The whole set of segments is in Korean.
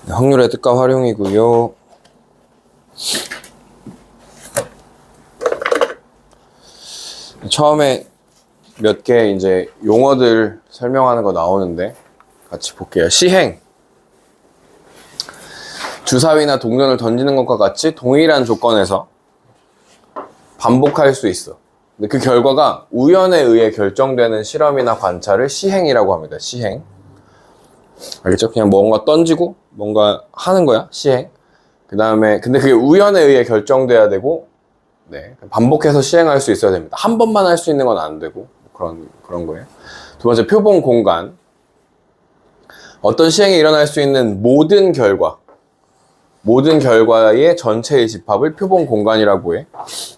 확률의 뜻과 활용이고요. 처음에 몇 개 이제 용어들 설명하는 거 나오는데 같이 볼게요. 시행. 주사위나 동전을 던지는 것과 같이 동일한 조건에서 반복할 수 있어. 근데 그 결과가 우연에 의해 결정되는 실험이나 관찰을 시행이라고 합니다. 시행. 알겠죠? 그냥 뭔가 던지고 뭔가 하는 거야. 시행. 그 다음에 근데 그게 우연에 의해 결정돼야 되고, 네, 반복해서 시행할 수 있어야 됩니다. 한 번만 할 수 있는 건 안 되고 그런 거예요. 두 번째, 표본 공간. 어떤 시행이 일어날 수 있는 모든 결과의 전체의 집합을 표본 공간이라고 해.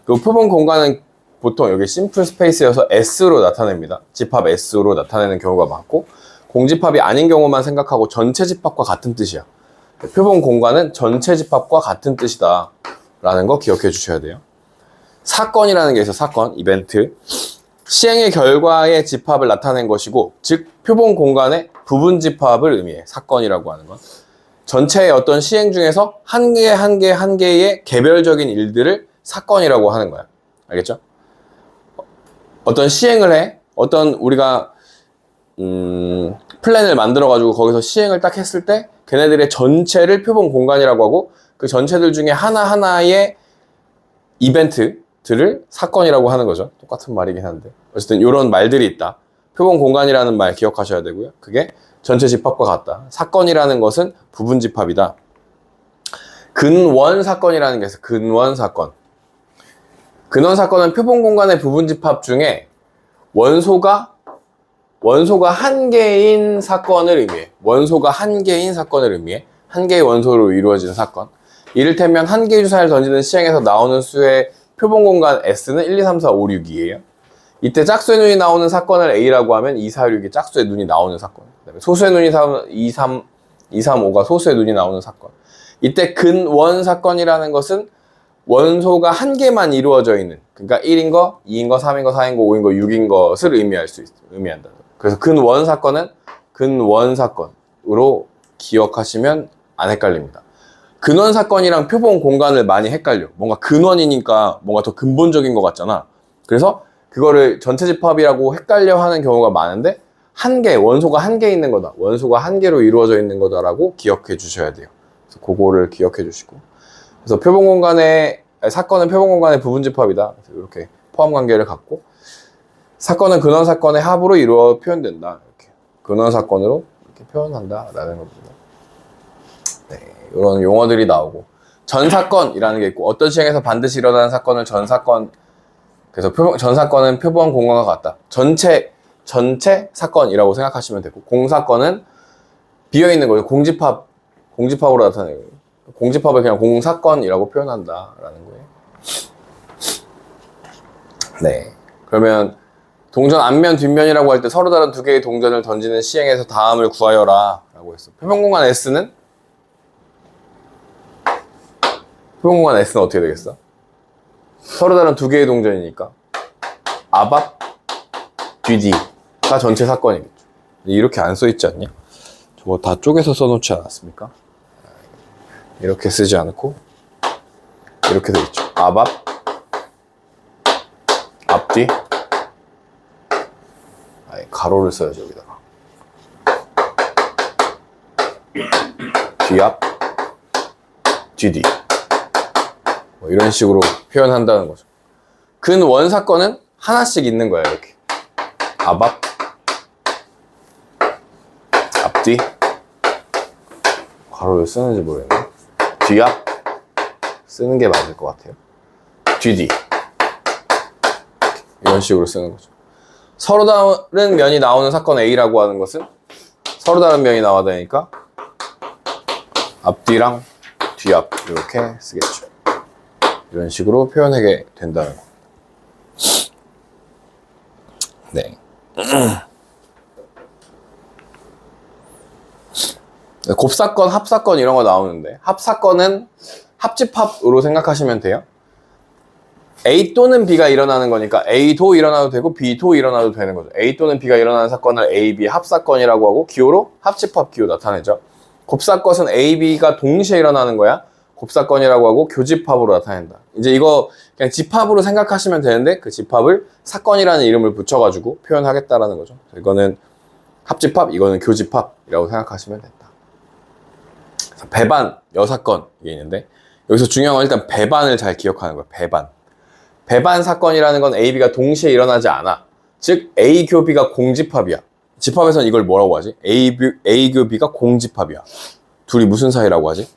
그 표본 공간은 보통 여기 심플 스페이스여서 S로 나타냅니다. 집합 S로 나타내는 경우가 많고, 공집합이 아닌 경우만 생각하고 전체 집합과 같은 뜻이야. 표본 공간은 전체 집합과 같은 뜻이다 라는 거 기억해 주셔야 돼요. 사건이라는 게 있어. 사건, 이벤트. 시행의 결과의 집합을 나타낸 것이고, 즉 표본 공간의 부분 집합을 의미해. 사건이라고 하는 건 전체의 어떤 시행 중에서 한 개의 개별적인 일들을 사건이라고 하는 거야. 알겠죠? 어떤 시행을 해. 어떤 우리가 플랜을 만들어가지고 거기서 시행을 딱 했을 때 걔네들의 전체를 표본 공간이라고 하고, 그 전체들 중에 하나하나의 이벤트들을 사건이라고 하는 거죠. 똑같은 말이긴 한데 어쨌든 이런 말들이 있다. 표본 공간이라는 말 기억하셔야 되고요. 그게 전체 집합과 같다. 사건이라는 것은 부분 집합이다. 근원 사건이라는 게 있어요. 근원 사건. 근원 사건은 표본 공간의 부분 집합 중에 원소가 한 개인 사건을 의미해. 원소가 한 개인 사건을 의미해. 한 개의 원소로 이루어지는 사건. 이를테면 한 개의 주사위를 던지는 시행에서 나오는 수의 표본 공간 S는 1, 2, 3, 4, 5, 6이에요. 이때 짝수의 눈이 나오는 사건을 A라고 하면 2, 4, 6이 짝수의 눈이 나오는 사건. 그다음에 소수의 눈이 2, 3, 5가 소수의 눈이 나오는 사건. 이때 근원 사건이라는 것은 원소가 한 개만 이루어져 있는, 그러니까 1인 거, 2인 거, 3인 거, 4인 거, 5인 거, 6인 것을 의미한다. 그래서 근원 사건은 근원 사건으로 기억하시면 안 헷갈립니다. 근원 사건이랑 표본 공간을 많이 헷갈려. 뭔가 근원이니까 뭔가 더 근본적인 것 같잖아. 그래서 그거를 전체 집합이라고 헷갈려 하는 경우가 많은데, 원소가 한 개 있는 거다. 원소가 한 개로 이루어져 있는 거다라고 기억해 주셔야 돼요. 그래서 그거를 기억해 주시고. 그래서 사건은 표본 공간의 부분 집합이다. 그래서 이렇게 포함 관계를 갖고, 사건은 근원 사건의 합으로 표현된다. 이렇게 근원 사건으로 이렇게 표현한다라는 겁니다. 네, 이런 용어들이 나오고, 전사건이라는 게 있고, 어떤 시행에서 반드시 일어나는 사건을 전사건. 그래서 전사건은 표본 공간과 같다. 전체 사건이라고 생각하시면 되고, 공사건은 비어있는 거예요. 공집합으로 나타내요. 공집합을 그냥 공사건이라고 표현한다라는 거예요. 네. 그러면 동전 앞면, 뒷면이라고 할 때 서로 다른 두 개의 동전을 던지는 시행에서 다음을 구하여라 라고 했어. 표본 공간 S는 어떻게 되겠어? 서로 다른 두 개의 동전이니까 앞, 뒤가 전체 사건이겠죠. 이렇게 안 써있지 않냐? 저거 다 쪼개서 써놓지 않았습니까? 이렇게 쓰지 않고 이렇게 돼 있죠. 앞뒤. 가로를 써야죠, 여기다가. 뒤앞, 뒤뒤. 뭐 이런 식으로 표현한다는 거죠. 근원 사건은 하나씩 있는 거야, 이렇게. 앞뒤. 가로를 쓰는지 모르겠네. 뒤앞 쓰는 게 맞을 것 같아요. 뒤뒤. 이런 식으로 쓰는 거죠. 서로 다른 면이 나오는 사건 A라고 하는 것은 서로 다른 면이 나와야 되니까 앞뒤랑 뒤앞 이렇게 쓰겠죠. 이런 식으로 표현하게 된다는 거. 네. 곱사건, 합사건 이런 거 나오는데, 합사건은 합집합으로 생각하시면 돼요. A 또는 B가 일어나는 거니까 A도 일어나도 되고 B도 일어나도 되는 거죠. A 또는 B가 일어나는 사건을 A, B 합사건이라고 하고, 기호로 합집합 기호 나타내죠. 곱사건은 A, B가 동시에 일어나는 거야. 곱사건이라고 하고 교집합으로 나타낸다. 이제 이거 그냥 집합으로 생각하시면 되는데 그 집합을 사건이라는 이름을 붙여가지고 표현하겠다라는 거죠. 이거는 합집합, 이거는 교집합이라고 생각하시면 된다. 배반, 여사건 이게 있는데 여기서 중요한 건 일단 배반을 잘 기억하는 거야. 배반. 배반 사건이라는 건 A, B가 동시에 일어나지 않아. 즉 A 교 B가 공집합이야. 집합에서는 이걸 뭐라고 하지? A 교 B가 공집합이야. 둘이 무슨 사이라고 하지?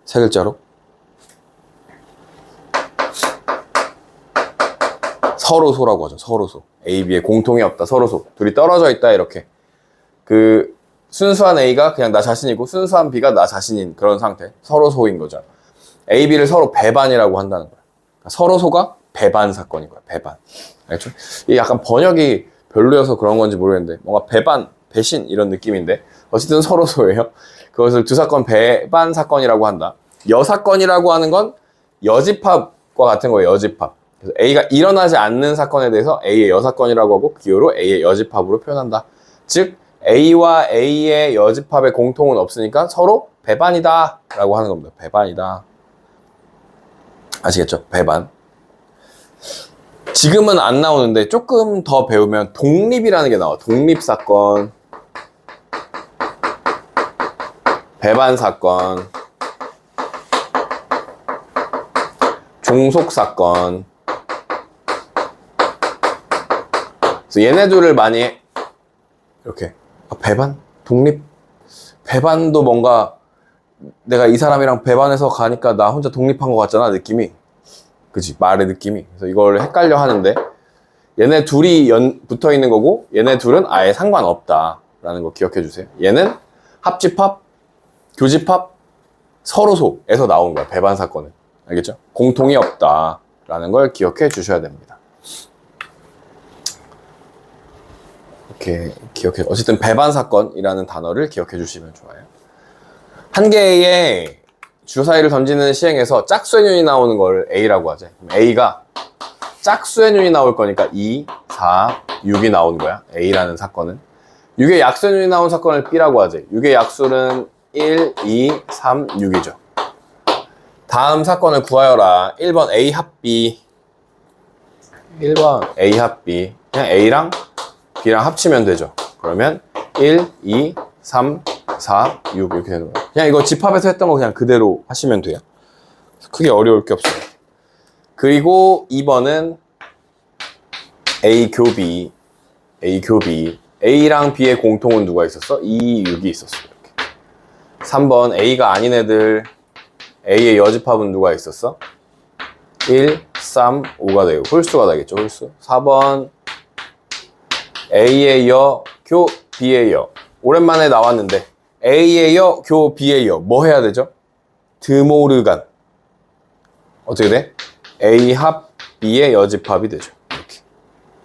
세 글자로? 서로소라고 하죠. 서로소. A, B에 공통이 없다. 서로소. 둘이 떨어져 있다. 이렇게. 그 순수한 A가 그냥 나 자신이고 순수한 B가 나 자신인 그런 상태. 서로소인 거죠. A, B를 서로 배반이라고 한다는 거야. 그러니까 서로소가 배반 사건인 거야. 배반. 알죠? 이게 약간 번역이 별로여서 그런 건지 모르겠는데 뭔가 배반, 배신 이런 느낌인데 어쨌든 서로소예요. 그것을 두 사건 배반 사건이라고 한다. 여사건이라고 하는 건 여집합과 같은 거예요. 여집합. 그래서 A가 일어나지 않는 사건에 대해서 A의 여사건이라고 하고 기호로 A의 여집합으로 표현한다. 즉 A와 A의 여집합의 공통은 없으니까 서로 배반이다 라고 하는 겁니다. 배반이다. 아시겠죠? 배반. 지금은 안 나오는데 조금 더 배우면 독립이라는 게 나와. 독립사건, 배반사건, 종속사건. 그래서 얘네들을 많이 해. 이렇게 배반? 독립? 배반도 뭔가 내가 이 사람이랑 배반해서 가니까 나 혼자 독립한 것 같잖아, 느낌이. 그치? 말의 느낌이. 그래서 이걸 헷갈려 하는데 얘네 둘이 붙어 있는 거고 얘네 둘은 아예 상관없다 라는 거 기억해 주세요. 얘는 합집합, 교집합, 서로소에서 나온 거야. 배반 사건은. 알겠죠? 공통이 없다 라는 걸 기억해 주셔야 됩니다. 이렇게 기억해. 어쨌든 배반 사건이라는 단어를 기억해 주시면 좋아요. 한 개의 주사위를 던지는 시행에서 짝수의 눈이 나오는 걸 A라고 하죠. A가 짝수의 눈이 나올 거니까 2, 4, 6이 나오는 거야. A라는 사건은. 6의 약수의 눈이 나온 사건을 B라고 하지. 6의 약수는 1, 2, 3, 6이죠. 다음 사건을 구하여라. 1번 A 합 B. 1번 A 합 B. 그냥 A랑 B랑 합치면 되죠. 그러면 1, 2, 3, 4, 6 이렇게 되는 거예요. 그냥 이거 집합에서 했던 거 그냥 그대로 하시면 돼요. 크게 어려울 게 없어요. 그리고 2번은 A 교 B, A 교 B. A랑 B의 공통은 누가 있었어? 2, 6이 있었어. 이렇게. 3번 A가 아닌 애들 A의 여집합은 누가 있었어? 1, 3, 5가 되고 홀수가 되겠죠. 홀수. 4번 A의 여, 교 B의 여. 오랜만에 나왔는데 A의 여, 교 B의 여. 뭐 해야 되죠? 드모르간. 어떻게 돼? A 합 B의 여집합이 되죠. 이렇게.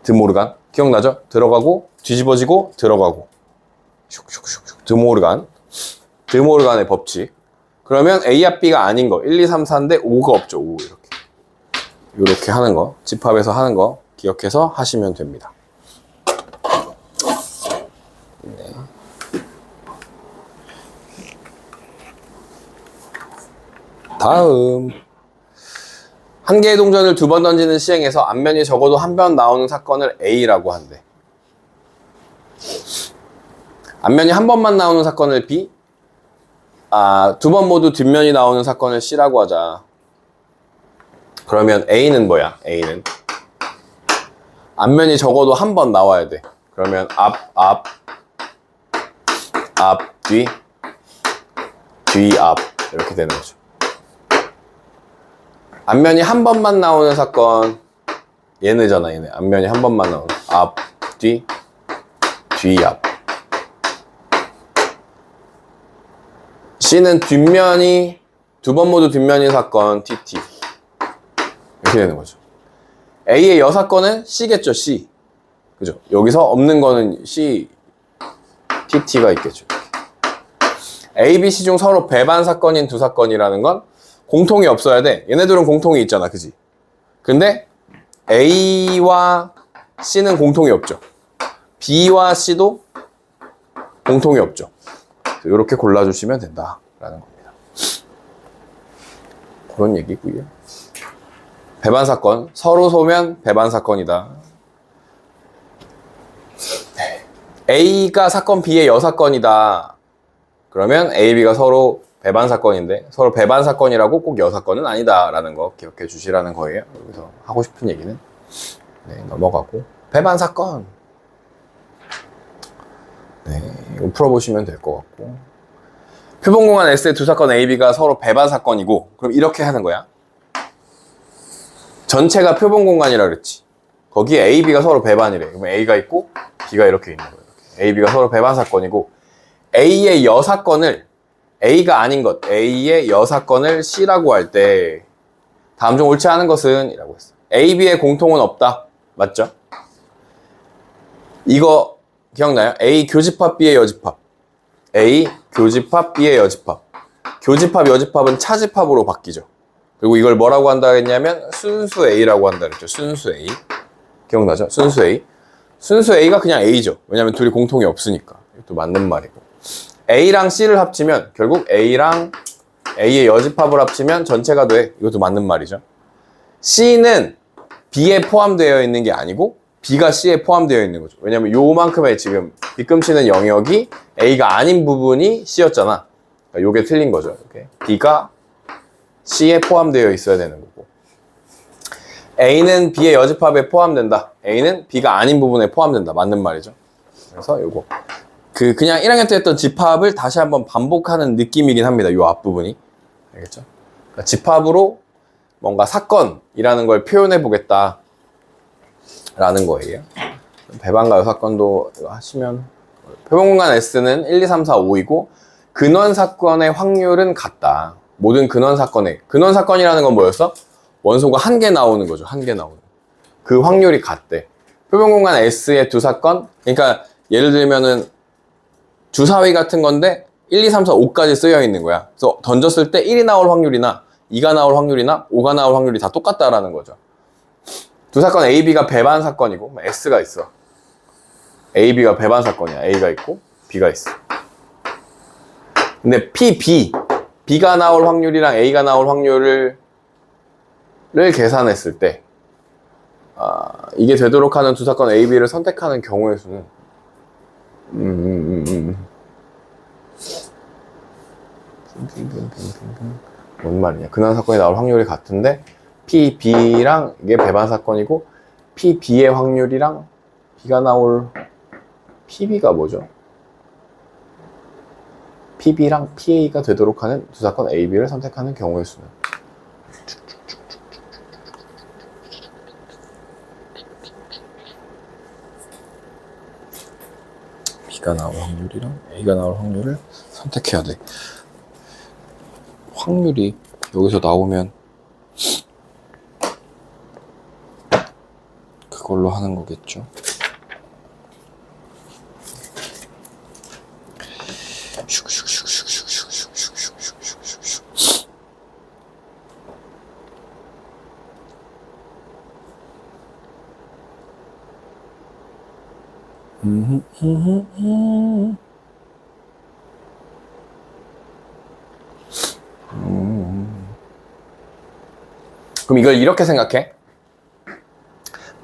드모르간. 기억나죠? 들어가고 뒤집어지고 들어가고. 슉슉슉슉. 드모르간. 드모르간의 법칙. 그러면 A 합 B가 아닌 거 1, 2, 3, 4인데 5가 없죠. 5 이렇게 하는 거, 집합에서 하는 거 기억해서 하시면 됩니다. 네. 다음 한 개의 동전을 두 번 던지는 시행에서 앞면이 적어도 한 번 나오는 사건을 A라고 한대. 앞면이 한 번만 나오는 사건을 B, 두 번 모두 뒷면이 나오는 사건을 C라고 하자. 그러면 A는 뭐야? A는 앞면이 적어도 한 번 나와야 돼. 그러면 앞, 뒤, 앞 이렇게 되는 거죠. 앞면이 한 번만 나오는 사건 얘네잖아. 얘네 앞면이 한 번만 나오는 앞, 뒤, 앞. C는 뒷면이 두 번 모두 뒷면인 사건 TT 이렇게 되는 거죠. A의 여사건은 C겠죠. C. 그죠? 여기서 없는 거는 C, TT가 있겠죠. A, B, C 중 서로 배반 사건인 두 사건이라는 건 공통이 없어야 돼. 얘네들은 공통이 있잖아. 그지? 근데 A와 C는 공통이 없죠. B와 C도 공통이 없죠. 이렇게 골라주시면 된다라는 겁니다. 그런 얘기고요. 배반 사건, 서로 소면 배반 사건이다. A가 사건 B의 여사건이다. 그러면 A, B가 서로 배반 사건인데 서로 배반 사건이라고 꼭 여사건은 아니다라는 거 기억해 주시라는 거예요. 여기서 하고 싶은 얘기는 넘어가고 배반 사건. 이거 풀어보시면 될 것 같고 표본공간 S의 두 사건 A, B가 서로 배반 사건이고 그럼 이렇게 하는 거야. 전체가 표본공간이라 그랬지. 거기에 A, B가 서로 배반이래. 그러면 A가 있고 B가 이렇게 있는 거예요. A, B가 서로 배반 사건이고 A의 여사건을 A가 아닌 것, A의 여사건을 C라고 할 때 다음 중 옳지 않은 것은 이라고 했어. A, B의 공통은 없다. 맞죠? 이거 기억나요? A 교집합, B의 여집합. A 교집합, B의 여집합. 교집합, 여집합은 차집합으로 바뀌죠. 그리고 이걸 뭐라고 한다 했냐면 순수 A라고 한다 그랬죠. 순수 A. 기억나죠? 순수 A. 순수 A가 그냥 A죠. 왜냐면 둘이 공통이 없으니까. 이것도 맞는 말이고. A랑 C를 합치면 결국 A랑 A의 여집합을 합치면 전체가 돼. 이것도 맞는 말이죠. C는 B에 포함되어 있는 게 아니고 B가 C에 포함되어 있는 거죠. 왜냐면 요만큼의 지금 빗금치는 영역이 A가 아닌 부분이 C였잖아. 그러니까 요게 틀린 거죠. 이렇게. B가 C에 포함되어 있어야 되는 거고 A는 B의 여집합에 포함된다. A는 B가 아닌 부분에 포함된다. 맞는 말이죠. 그래서 요거 그냥 1학년 때 했던 집합을 다시 한번 반복하는 느낌이긴 합니다. 요 앞부분이. 알겠죠? 그러니까 집합으로 뭔가 사건이라는 걸 표현해 보겠다 라는 거예요. 배반과 여사건도 하시면 표본공간 S는 1, 2, 3, 4, 5이고 근원 사건의 확률은 같다. 모든 근원 사건이라는 건 뭐였어? 원소가 한 개 나오는 거죠. 한 개 나오는. 그 확률이 같대. 표본공간 S의 두 사건, 그러니까 예를 들면은 주사위 같은 건데 1, 2, 3, 4, 5까지 쓰여 있는 거야. 그래서 던졌을 때 1이 나올 확률이나 2가 나올 확률이나 5가 나올 확률이 다 똑같다라는 거죠. 두 사건 A, B가 배반 사건이고 S가 있어. A, B가 배반 사건이야. A가 있고 B가 있어. 근데 P, B, B가 나올 확률이랑 A가 나올 확률을 계산했을 때 이게 되도록 하는 두 사건 A, B를 선택하는 경우의 수는 뭔 말이냐. 근원 사건이 나올 확률이 같은데 P, B랑 이게 배반 사건이고 P, B의 확률이랑 B가 나올 PB가 뭐죠? PB랑 PA가 되도록 하는 두 사건 A, B를 선택하는 경우의 수는 B가 나올 확률이랑 A가 나올 확률을 선택해야 돼. 확률이 여기서 나오면 그걸로 하는 거겠죠. 그럼 이걸 이렇게 생각해.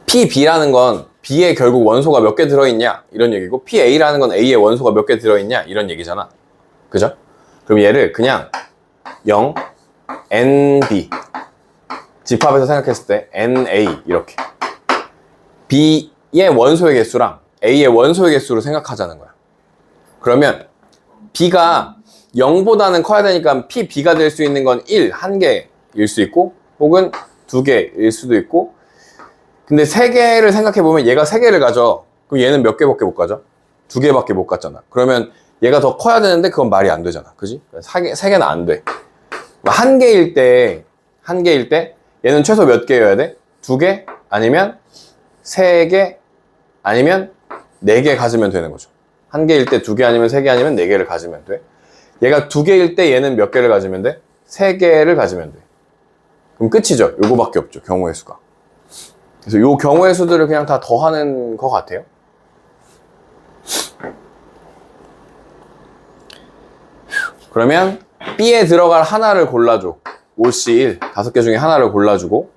PB라는 건 B에 결국 원소가 몇 개 들어있냐 이런 얘기고 PA라는 건 A에 원소가 몇 개 들어있냐 이런 얘기잖아. 그죠? 그럼 얘를 그냥 0, NB 집합에서 생각했을 때 NA 이렇게 B의 원소의 개수랑 A의 원소의 개수로 생각하자는 거야. 그러면 B가 0보다는 커야 되니까 PB가 될 수 있는 건 1, 한 개일 수 있고 혹은 2개일 수도 있고 근데 3개를 생각해보면 얘가 3개를 가져. 그럼 얘는 몇 개밖에 못 가져? 2개밖에 못 갔잖아. 그러면 얘가 더 커야 되는데 그건 말이 안 되잖아. 그지? 3개는 안 돼. 1개일 때 얘는 최소 몇 개여야 돼? 2개? 아니면 3개? 아니면 4개 가지면 되는 거죠. 1개일 때 2개 아니면 3개 아니면 4개를 가지면 돼. 얘가 2개일 때 얘는 몇 개를 가지면 돼? 3개를 가지면 돼. 그럼 끝이죠. 요거밖에 없죠. 경우의 수가. 그래서 요 경우의 수들을 그냥 다 더하는 것 같아요. 그러면 B에 들어갈 하나를 골라줘. OC1 5개 중에 하나를 골라주고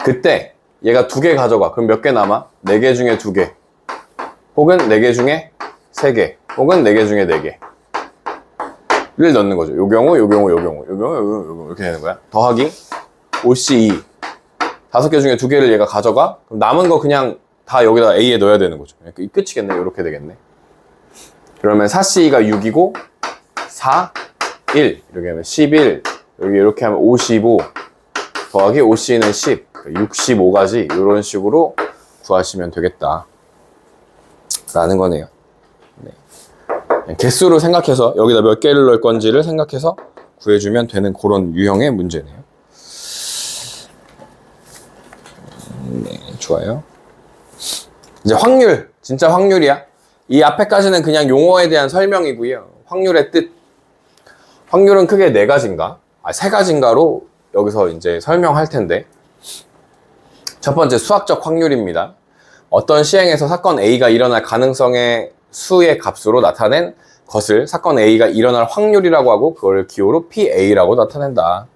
그때 얘가 2개 가져가. 그럼 몇 개 남아? 4개 중에 2개 혹은 4개 중에 3개 혹은 4개 중에 4개를 넣는 거죠. 요 경우, 요 경우, 요 경우, 요 경우, 요 경우 이렇게 되는 거야. 더하기 OC2 5개 중에 2개를 얘가 가져가. 그럼 남은 거 그냥 다 여기다 A에 넣어야 되는 거죠. 이 끝이겠네. 이렇게 되겠네. 그러면 4C가 6이고 4, 1 이렇게 하면 11 여기 이렇게 하면 55 더하기 OC는 10 65가지 이런 식으로 구하시면 되겠다 라는 거네요. 네. 개수로 생각해서 여기다 몇 개를 넣을 건지를 생각해서 구해주면 되는 그런 유형의 문제네요. 네, 좋아요. 이제 확률, 진짜 확률이야. 이 앞에까지는 그냥 용어에 대한 설명이고요. 확률의 뜻. 확률은 크게 4가지인가? 3가지인가로 여기서 이제 설명할 텐데. 첫 번째 수학적 확률입니다. 어떤 시행에서 사건 A가 일어날 가능성의 수의 값으로 나타낸 것을 사건 A가 일어날 확률이라고 하고 그걸 기호로 PA라고 나타낸다.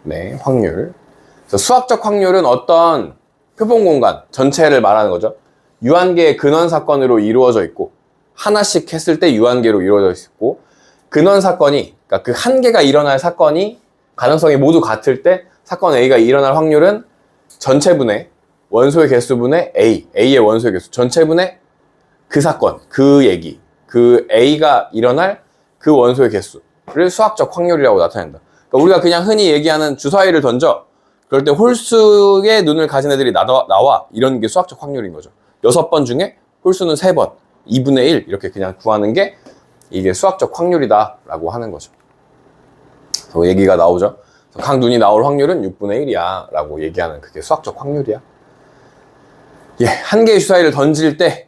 네, 확률. 그래서 수학적 확률은 어떤 표본 공간 전체를 말하는 거죠. 유한계의 근원 사건으로 이루어져 있고 하나씩 했을 때 유한계로 이루어져 있고 근원 사건이 그러니까 그 한 개가 일어날 사건이 가능성이 모두 같을 때 사건 A가 일어날 확률은 전체분의 원소의 개수분의 A의 원소의 개수 전체분의 그 사건, 그 얘기, 그 A가 일어날 그 원소의 개수를 수학적 확률이라고 나타낸다. 그러니까 우리가 그냥 흔히 얘기하는 주사위를 던져 그럴 때 홀수의 눈을 가진 애들이 나와 이런 게 수학적 확률인 거죠. 6번 중에 홀수는 3번 2분의 1 이렇게 그냥 구하는 게 이게 수학적 확률이다 라고 하는 거죠. 그래서 얘기가 나오죠. 각 눈이 나올 확률은 6분의 1이야 라고 얘기하는 그게 수학적 확률이야. 예, 한 개의 주사위를 던질 때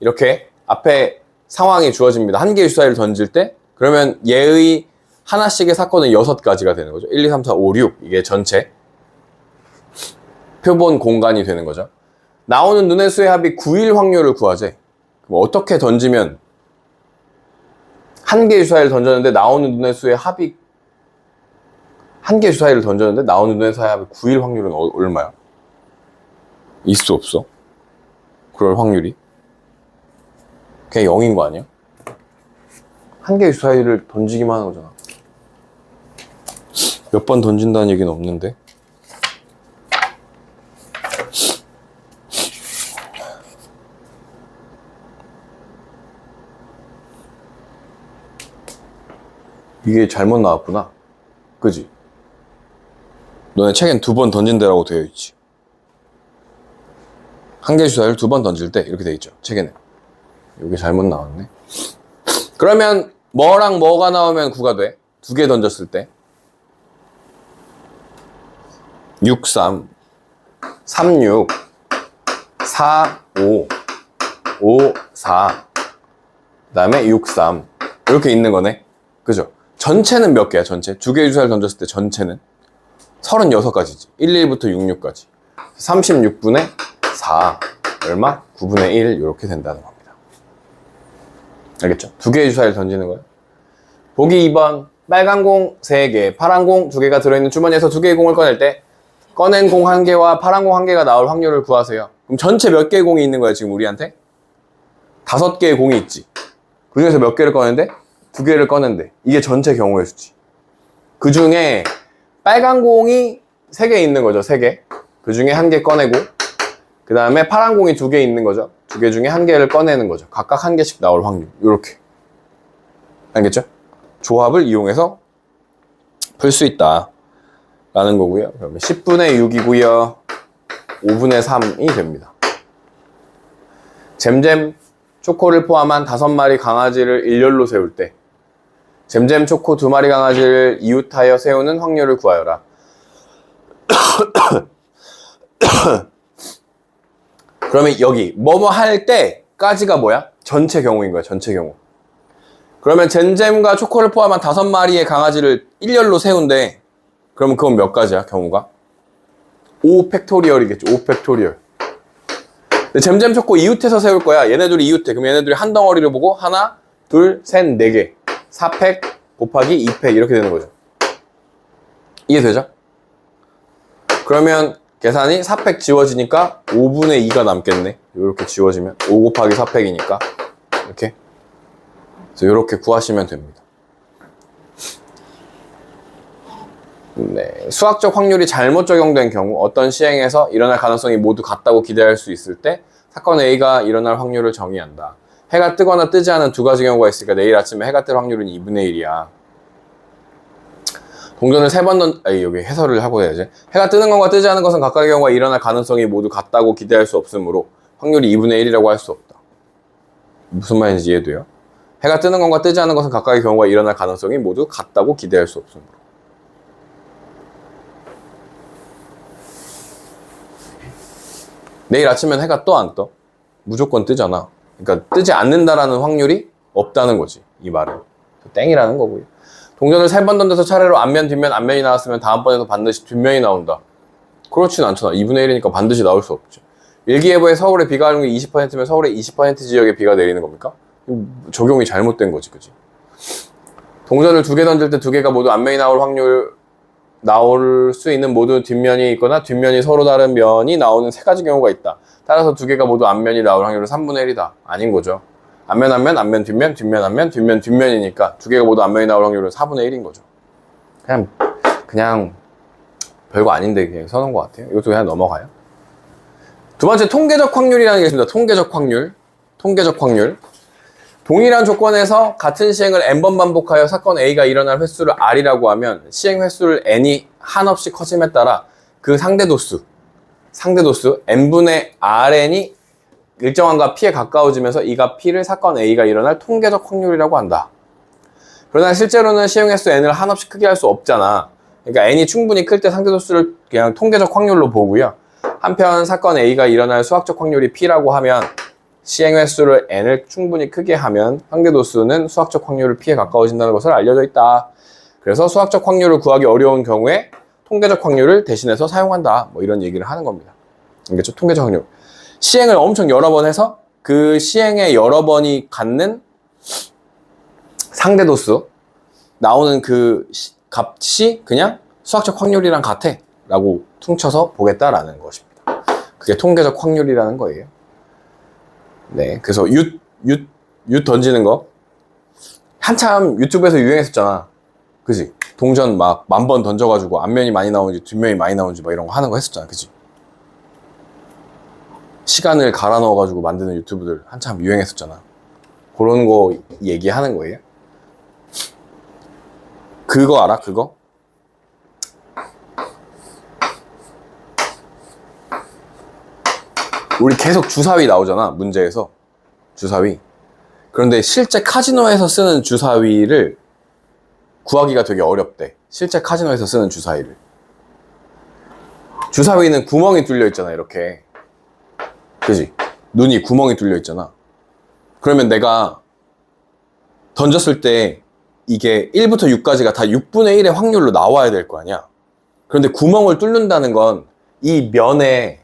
이렇게 앞에 상황이 주어집니다. 한 개의 주사위를 던질 때 그러면 얘의 하나씩의 사건은 6가지가 되는 거죠. 1, 2, 3, 4, 5, 6 이게 전체 표본 공간이 되는 거죠. 나오는 눈의 수의 합이 9일 확률을 구하재. 그럼 어떻게 던지면 한 개의 주사위를 던졌는데 나오는 눈의 수의 합이 한 개의 주사위를 던졌는데 나오는 눈의 수의 합이 9일 확률은 얼마야? 있을 수 없어. 그럴 확률이 그냥 0인 거 아니야? 한 개의 주사위를 던지기만 하는 거잖아. 몇 번 던진다는 얘기는 없는데. 이게 잘못 나왔구나. 그지? 너네 책엔 2번 던진대라고 되어 있지. 한 개의 주사위를 2번 던질 때 이렇게 되어 있죠. 책에는. 이게 잘못 나왔네. 그러면 뭐랑 뭐가 나오면 9가 돼? 2개 던졌을 때 6, 3 3, 6 4, 5 5, 4 그 다음에 6, 3 이렇게 있는 거네. 그죠? 전체는 몇 개야? 전체 2개의 주사위를 던졌을 때 전체는 36가지지 1, 1부터 6, 6까지 36분의 4 얼마? 9분의 1 이렇게 된다는 겁니다. 알겠죠? 2개의 주사위를 던지는 거예요. 보기 2번 빨간 공 3개 파란 공 2개가 들어있는 주머니에서 2개의 공을 꺼낼 때 꺼낸 공 1개와 파란 공 1개가 나올 확률을 구하세요. 그럼 전체 몇 개의 공이 있는 거야 지금 우리한테? 5개의 공이 있지. 그 중에서 몇 개를 꺼낸대? 2개를 꺼낸대. 이게 전체 경우의 수지. 그 중에 빨간 공이 3개 있는 거죠. 3개. 그 중에 1개 꺼내고 그 다음에 파란 공이 2개 있는 거죠. 2개 중에 1개를 꺼내는 거죠. 각각 1개씩 나올 확률. 이렇게. 알겠죠? 조합을 이용해서 풀 수 있다 라는 거고요. 그러면 10분의 6이고요. 5분의 3이 됩니다. 잼잼 초코를 포함한 5마리 강아지를 일렬로 세울 때 잼잼 초코 2마리 강아지를 이웃하여 세우는 확률을 구하여라. 그러면 여기 뭐뭐 할 때까지가 뭐야? 전체 경우인 거야. 전체 경우. 그러면 잼잼과 초코를 포함한 5마리의 강아지를 일렬로 세운대. 그러면 그건 몇 가지야? 경우가? 5 팩토리얼이겠죠. 5 팩토리얼. 근데 잼잼 초코 이웃해서 세울 거야. 얘네들이 이웃해. 그럼 얘네들이 한 덩어리를 보고 하나, 둘, 셋, 4개. 4팩, 곱하기 2팩 이렇게 되는 거죠. 이해되죠? 그러면 계산이 4팩 지워지니까 5분의 2가 남겠네. 이렇게 지워지면 5 곱하기 4팩이니까 이렇게. 그래서 이렇게 구하시면 됩니다. 네, 수학적 확률이 잘못 적용된 경우 어떤 시행에서 일어날 가능성이 모두 같다고 기대할 수 있을 때 사건 A가 일어날 확률을 정의한다. 해가 뜨거나 뜨지 않은 두 가지 경우가 있으니까 내일 아침에 해가 뜰 확률은 2분의 1이야. 동전을 3번 여기 해설을 하고 해야지. 해가 뜨는 것과 뜨지 않은 것은 각각의 경우가 일어날 가능성이 모두 같다고 기대할 수 없으므로 확률이 2분의 1이라고 할 수 없다. 무슨 말인지 이해돼요? 해가 뜨는 것과 뜨지 않은 것은 각각의 경우가 일어날 가능성이 모두 같다고 기대할 수 없으므로. 내일 아침엔 해가 떠 안 떠? 무조건 뜨잖아. 그러니까 뜨지 않는다라는 확률이 없다는 거지, 이 말은. 땡이라는 거고요. 동전을 3번 던져서 차례로 앞면, 뒷면, 앞면이 나왔으면 다음번에도 반드시 뒷면이 나온다. 그렇진 않잖아. 2분의 1이니까 반드시 나올 수 없죠. 일기예보에 서울에 비가 오는 게 20%면 서울의 20% 지역에 비가 내리는 겁니까? 적용이 잘못된 거지, 그치? 동전을 2개 던질 때 2개가 모두 앞면이 나올 수 있는 모두 뒷면이 있거나 뒷면이 서로 다른 면이 나오는 3가지 경우가 있다. 따라서 2개가 모두 앞면이 나올 확률은 3분의 1이다. 아닌 거죠. 앞면, 앞면, 앞면, 뒷면, 뒷면, 앞면, 뒷면, 뒷면이니까 2개가 모두 앞면이 나올 확률은 4분의 1인 거죠. 그냥 별거 아닌데 그냥 써놓은 것 같아요. 이것도 그냥 넘어가요. 두 번째, 통계적 확률이라는 게 있습니다. 통계적 확률. 통계적 확률. 동일한 조건에서 같은 시행을 n번 반복하여 사건 A가 일어날 횟수를 R이라고 하면 시행 횟수를 n이 한없이 커짐에 따라 그 상대도수 n분의 Rn이 일정한 값 P에 가까워지면서 이 값 P를 사건 A가 일어날 통계적 확률이라고 한다. 그러나 실제로는 시행 횟수 n을 한없이 크게 할 수 없잖아. 그러니까 n이 충분히 클 때 상대도수를 그냥 통계적 확률로 보고요. 한편 사건 A가 일어날 수학적 확률이 P라고 하면 시행 횟수를 n을 충분히 크게 하면 상대도수는 수학적 확률을 P에 가까워진다는 것을 알려져 있다. 그래서 수학적 확률을 구하기 어려운 경우에 통계적 확률을 대신해서 사용한다. 뭐 이런 얘기를 하는 겁니다. 알겠죠? 통계적 확률. 시행을 엄청 여러 번 해서 그 시행에 여러 번이 갖는 상대도수 나오는 그 값이 그냥 수학적 확률이랑 같아 라고 퉁쳐서 보겠다라는 것입니다. 그게 통계적 확률이라는 거예요. 네, 그래서 윷 던지는 거 한참 유튜브에서 유행했었잖아. 그지? 동전 막 10,000번 던져가지고 앞면이 많이 나오는지 뒷면이 많이 나오는지 막 이런 거 하는 거 했었잖아. 그지? 시간을 갈아 넣어가지고 만드는 유튜브들 한참 유행했었잖아. 그런 거 얘기하는 거예요. 그거 알아? 그거? 우리 계속 주사위 나오잖아. 문제에서 주사위. 그런데 실제 카지노에서 쓰는 주사위를 구하기가 되게 어렵대. 실제 카지노에서 쓰는 주사위를. 주사위는 구멍이 뚫려 있잖아. 이렇게. 그지? 눈이 구멍이 뚫려 있잖아. 그러면 내가 던졌을 때 이게 1부터 6까지가 다 6분의 1의 확률로 나와야 될 거 아니야. 그런데 구멍을 뚫는다는 건 이 면의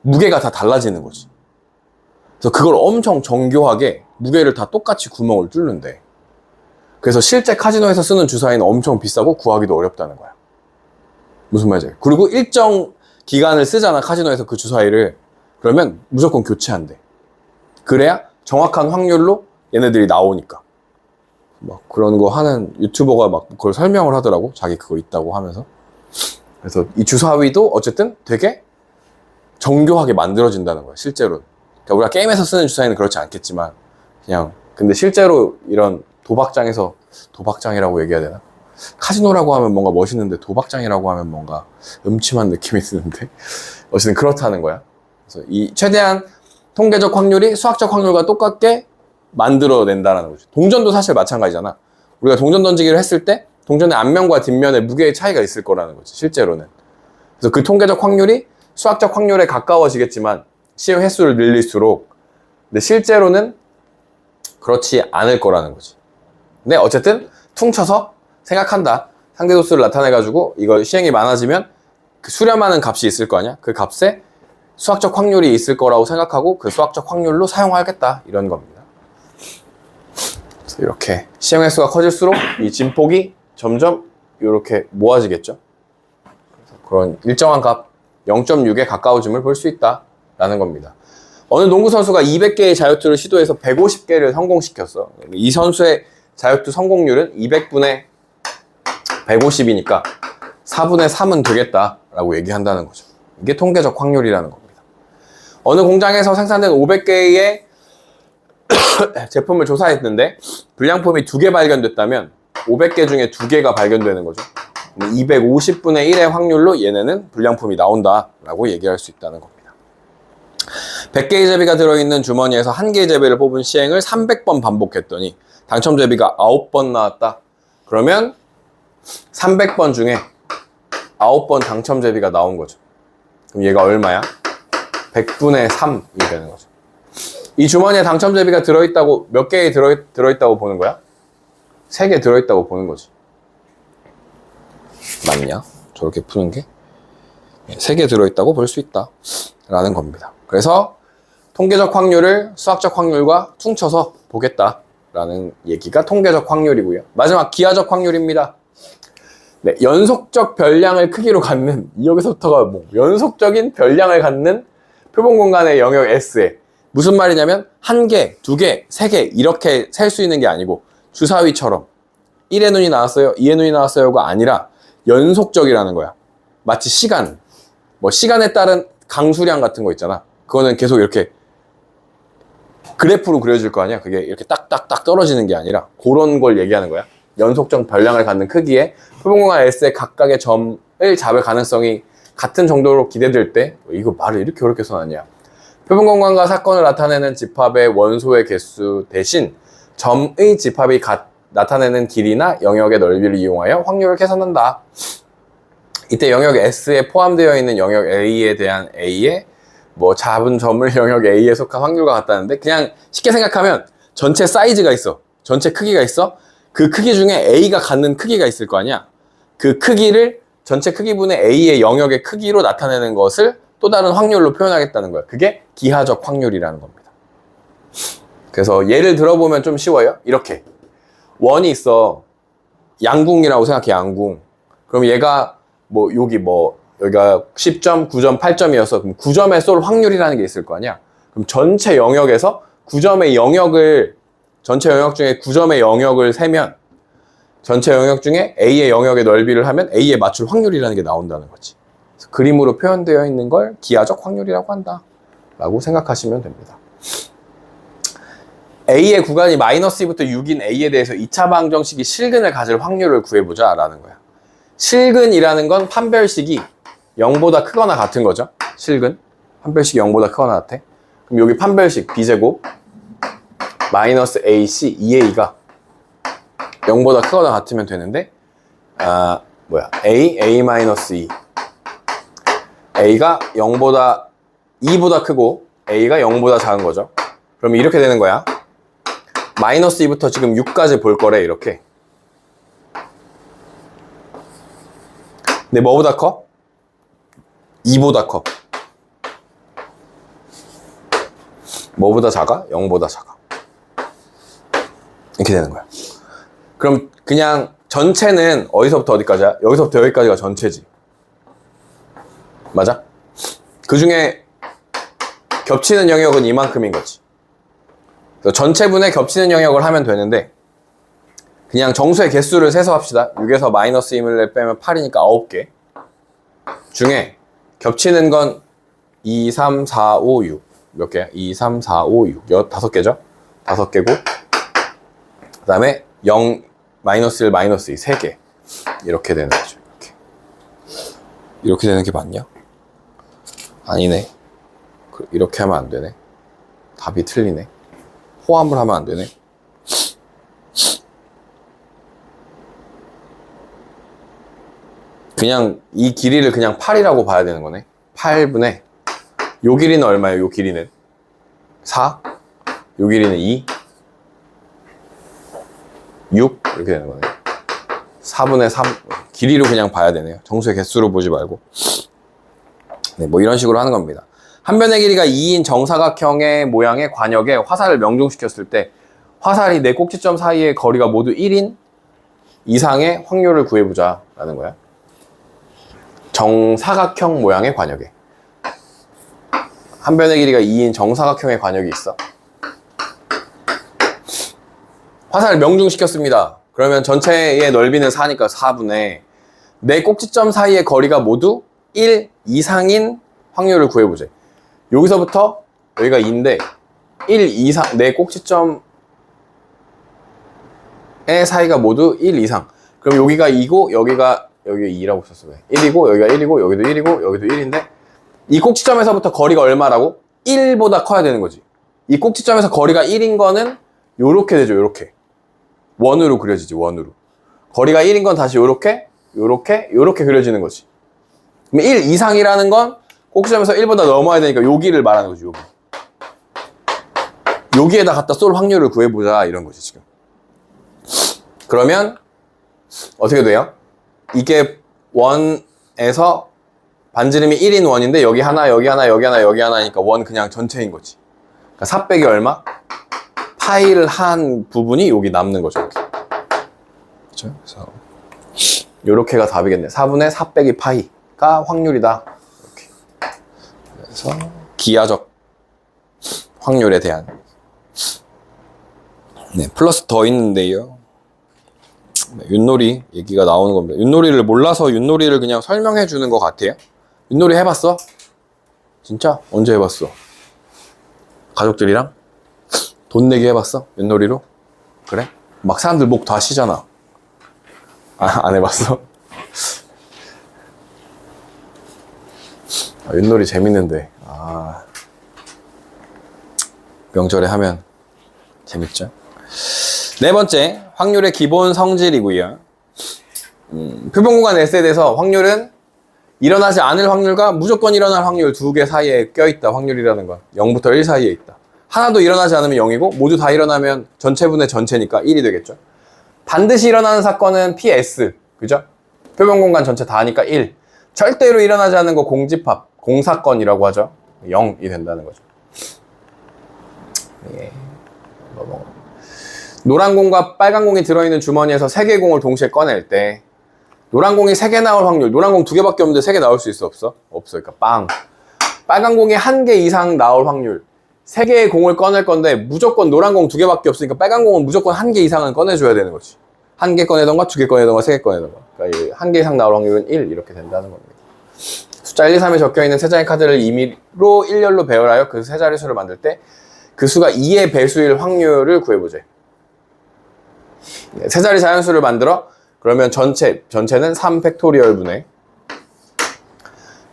무게가 다 달라지는 거지. 그래서 그걸 엄청 정교하게 무게를 다 똑같이 구멍을 뚫는데. 그래서 실제 카지노에서 쓰는 주사위는 엄청 비싸고 구하기도 어렵다는 거야. 무슨 말인지. 그리고 일정 기간을 쓰잖아, 카지노에서 그 주사위를. 그러면 무조건 교체한대. 그래야 정확한 확률로 얘네들이 나오니까. 막 그런 거 하는 유튜버가 막 그걸 설명을 하더라고. 자기 그거 있다고 하면서. 그래서 이 주사위도 어쨌든 되게 정교하게 만들어진다는 거야, 실제로. 그러니까 우리가 게임에서 쓰는 주사위는 그렇지 않겠지만, 그냥, 근데 실제로 이런 도박장에서, 도박장이라고 얘기해야 되나? 카지노라고 하면 뭔가 멋있는데 도박장이라고 하면 뭔가 음침한 느낌이 드는데. 어쨌든 그렇다는 거야. 그래서 이 최대한 통계적 확률이 수학적 확률과 똑같게 만들어낸다는 거죠. 동전도 사실 마찬가지잖아. 우리가 동전 던지기를 했을 때 동전의 앞면과 뒷면의 무게의 차이가 있을 거라는 거지, 실제로는. 그래서 그 통계적 확률이 수학적 확률에 가까워지겠지만 시행 횟수를 늘릴수록, 근데 실제로는 그렇지 않을 거라는 거지. 근데 어쨌든 퉁쳐서 생각한다. 상대도수를 나타내가지고 이거 시행이 많아지면 그 수렴하는 값이 있을 거 아니야? 그 값에 수학적 확률이 있을 거라고 생각하고 그 수학적 확률로 사용하겠다, 이런 겁니다. 이렇게 시행 횟수가 커질수록 이 진폭이 점점 이렇게 모아지겠죠. 그런 일정한 값 0.6에 가까워짐을 볼 수 있다라는 겁니다. 어느 농구 선수가 200개의 자유투를 시도해서 150개를 성공시켰어. 이 선수의 자유투 성공률은 200분의 150이니까 4분의 3은 되겠다라고 얘기한다는 거죠. 이게 통계적 확률이라는 겁니다. 어느 공장에서 생산된 500개의 제품을 조사했는데 불량품이 2개 발견됐다면 500개 중에 2개가 발견되는 거죠. 250분의 1의 확률로 얘네는 불량품이 나온다라고 얘기할 수 있다는 겁니다. 100개의 제비가 들어있는 주머니에서 1개의 제비를 뽑은 시행을 300번 반복했더니 당첨 제비가 9번 나왔다. 그러면 300번 중에 9번 당첨 제비가 나온 거죠. 그럼 얘가 얼마야? 100분의 3이 되는 거죠. 이 주머니에 당첨 제비가 들어있다고 몇 개에 들어있다고 보는 거야? 3개 들어있다고 보는 거지. 맞냐? 저렇게 푸는 게 3개 들어있다고 볼 수 있다 라는 겁니다. 그래서 통계적 확률을 수학적 확률과 퉁쳐서 보겠다라는 얘기가 통계적 확률이고요. 마지막 기하적 확률입니다. 네, 연속적 별량을 크기로 갖는, 여기서부터가 뭐 연속적인 별량을 갖는 표본 공간의 영역 S에 무슨 말이냐면 1개, 2개, 3개 이렇게 셀 수 있는 게 아니고 주사위처럼 1의 눈이 나왔어요, 2의 눈이 나왔어요가 아니라 연속적이라는 거야. 마치 시간, 뭐 시간에 따른 강수량 같은 거 있잖아. 그거는 계속 이렇게 그래프로 그려질 거 아니야. 그게 이렇게 딱딱딱 떨어지는 게 아니라 그런 걸 얘기하는 거야. 연속적 별량을 갖는 크기에 표본공간 S의 각각의 점을 잡을 가능성이 같은 정도로 기대될 때, 이거 말을 이렇게 어렵게 써놨냐. 표본공간과 사건을 나타내는 집합의 원소의 개수 대신 점의 집합이 나타내는 길이나 영역의 넓이를 이용하여 확률을 계산한다. 이때 영역 S에 포함되어 있는 영역 A에 대한 A의 뭐 잡은 점을 영역 A에 속한 확률과 같다는데, 그냥 쉽게 생각하면 전체 사이즈가 있어. 전체 크기가 있어. 그 크기 중에 A가 갖는 크기가 있을 거 아니야. 그 크기를 전체 크기분의 A의 영역의 크기로 나타내는 것을 또 다른 확률로 표현하겠다는 거야. 그게 기하적 확률이라는 겁니다. 그래서 예를 들어보면 좀 쉬워요. 이렇게 원이 있어. 양궁이라고 생각해. 양궁. 그럼 얘가 뭐 여기가 10점, 9점, 8점이어서 그럼 9점에 쏠 확률이라는 게 있을 거 아니야. 그럼 전체 영역에서 9점의 영역을, 전체 영역 중에 9점의 영역을 세면 전체 영역 중에 A의 영역의 넓이를 하면 A에 맞출 확률이라는 게 나온다는 거지. 그래서 그림으로 표현되어 있는 걸 기하적 확률이라고 한다 라고 생각하시면 됩니다. A의 구간이 마이너스 2부터 6인 A에 대해서 2차 방정식이 실근을 가질 확률을 구해보자 라는 거야. 실근이라는 건 판별식이 0보다 크거나 같은 거죠. 실근. 판별식이 0보다 크거나 같아. 그럼 여기 판별식 B제곱 마이너스 AC 2A가 0보다 크거나 같으면 되는데, A 마이너스 2. A가 2보다 크고 A가 0보다 작은 거죠. 그럼 이렇게 되는 거야. 마이너스 2부터 지금 6까지 볼 거래, 이렇게. 근데 뭐보다 커? 2보다 커. 뭐보다 작아? 0보다 작아. 이렇게 되는 거야. 그럼 그냥 전체는 어디서부터 어디까지야? 여기서부터 여기까지가 전체지. 맞아? 그 중에 겹치는 영역은 이만큼인 거지. 그래서 전체분의 겹치는 영역을 하면 되는데, 그냥 정수의 개수를 세서 합시다. 6에서 마이너스 2을 빼면 8이니까 9개 중에 겹치는 건 2, 3, 4, 5, 6 몇 개야? 2, 3, 4, 5, 6 5개죠? 5개고 그 다음에 0, 마이너스 1, 마이너스 2 3개 이렇게 되는 거죠. 이렇게 되는 게 맞냐? 아니네. 이렇게 하면 안 되네. 답이 틀리네. 포함을 하면 안 되네. 그냥 이 길이를 그냥 8이라고 봐야 되는 거네. 8분의 요 길이는 얼마예요? 요 길이는 4, 요 길이는 2, 6 이렇게 되는 거네. 4분의 3 길이로 그냥 봐야 되네요. 정수의 개수로 보지 말고. 네, 뭐 이런 식으로 하는 겁니다. 한 변의 길이가 2인 정사각형의 모양의 관역에 화살을 명중시켰을 때 화살이 네 꼭지점 사이의 거리가 모두 1인 이상의 확률을 구해보자 라는 거야. 정사각형 모양의 관역에 한 변의 길이가 2인 정사각형의 관역이 있어. 화살을 명중시켰습니다. 그러면 전체의 넓이는 4니까 4분의 네 꼭지점 사이의 거리가 모두 1 이상인 확률을 구해보자. 여기서부터 여기가 2인데 1 이상, 네 꼭지점의 사이가 모두 1 이상. 그럼 여기가 2고 여기가 2라고 썼어. 1이고 여기가 1이고 여기도 1이고 여기도 1인데 이 꼭지점에서부터 거리가 얼마라고? 1보다 커야 되는 거지. 이 꼭지점에서 거리가 1인 거는 요렇게 되죠. 요렇게 원으로 그려지지. 원으로. 거리가 1인 건 다시 요렇게 그려지는 거지. 그럼 1 이상이라는 건 꼭지점에서 1보다 넘어야 되니까 여기를 말하는 거지. 여기에다 갖다 쏠 확률을 구해보자 이런 거지 지금. 그러면 어떻게 돼요? 이게 원에서 반지름이 1인 원인데 여기 하나, 여기 하나, 여기 하나, 여기 하나니까 원 그냥 전체인 거지. 그러니까 4 빼기 얼마? 파이를 한 부분이 여기 남는 거죠. 이렇게. 그렇죠? 그래서 요렇게가 답이겠네. 4분의 4 빼기 파이가 확률이다. 이렇게. 그래서 기하적 확률에 대한 플러스 더 있는데요. 윷놀이 얘기가 나오는 겁니다. 윷놀이를 몰라서 윷놀이를 그냥 설명해 주는 것 같아요. 윷놀이 해봤어? 진짜? 언제 해봤어? 가족들이랑? 돈 내기 해봤어? 윷놀이로? 그래? 막 사람들 목 다 쉬잖아. 안 해봤어? 윷놀이 재밌는데. 명절에 하면 재밌죠? 네 번째, 확률의 기본 성질이고요. 표본공간 S에 대해서 확률은 일어나지 않을 확률과 무조건 일어날 확률 두 개 사이에 껴있다. 확률이라는 건 0부터 1 사이에 있다. 하나도 일어나지 않으면 0이고 모두 다 일어나면 전체분의 전체니까 1이 되겠죠. 반드시 일어나는 사건은 PS, 그죠? 표본공간 전체 다 하니까 1. 절대로 일어나지 않는 거 공집합, 공사건이라고 하죠. 0이 된다는 거죠. 예. 노란 공과 빨간 공이 들어있는 주머니에서 3개의 공을 동시에 꺼낼 때 노란 공이 3개 나올 확률, 노란 공 2개밖에 없는데 3개 나올 수 있어? 없어? 없어. 그러니까 빵. 빨간 공이 1개 이상 나올 확률, 3개의 공을 꺼낼 건데 무조건 노란 공 2개밖에 없으니까 빨간 공은 무조건 1개 이상은 꺼내줘야 되는 거지. 1개 꺼내던가 2개 꺼내던가 3개 꺼내던가. 그러니까 1개 이상 나올 확률은 1 이렇게 된다는 겁니다. 숫자 1, 2, 3에 적혀있는 세 장의 카드를 임의로 일렬로 배열하여 그 세 자릿수를 만들 때 그 수가 2의 배수일 확률을 구해보자. 세 자리 자연수를 만들어 그러면 전체는 3 팩토리얼 분의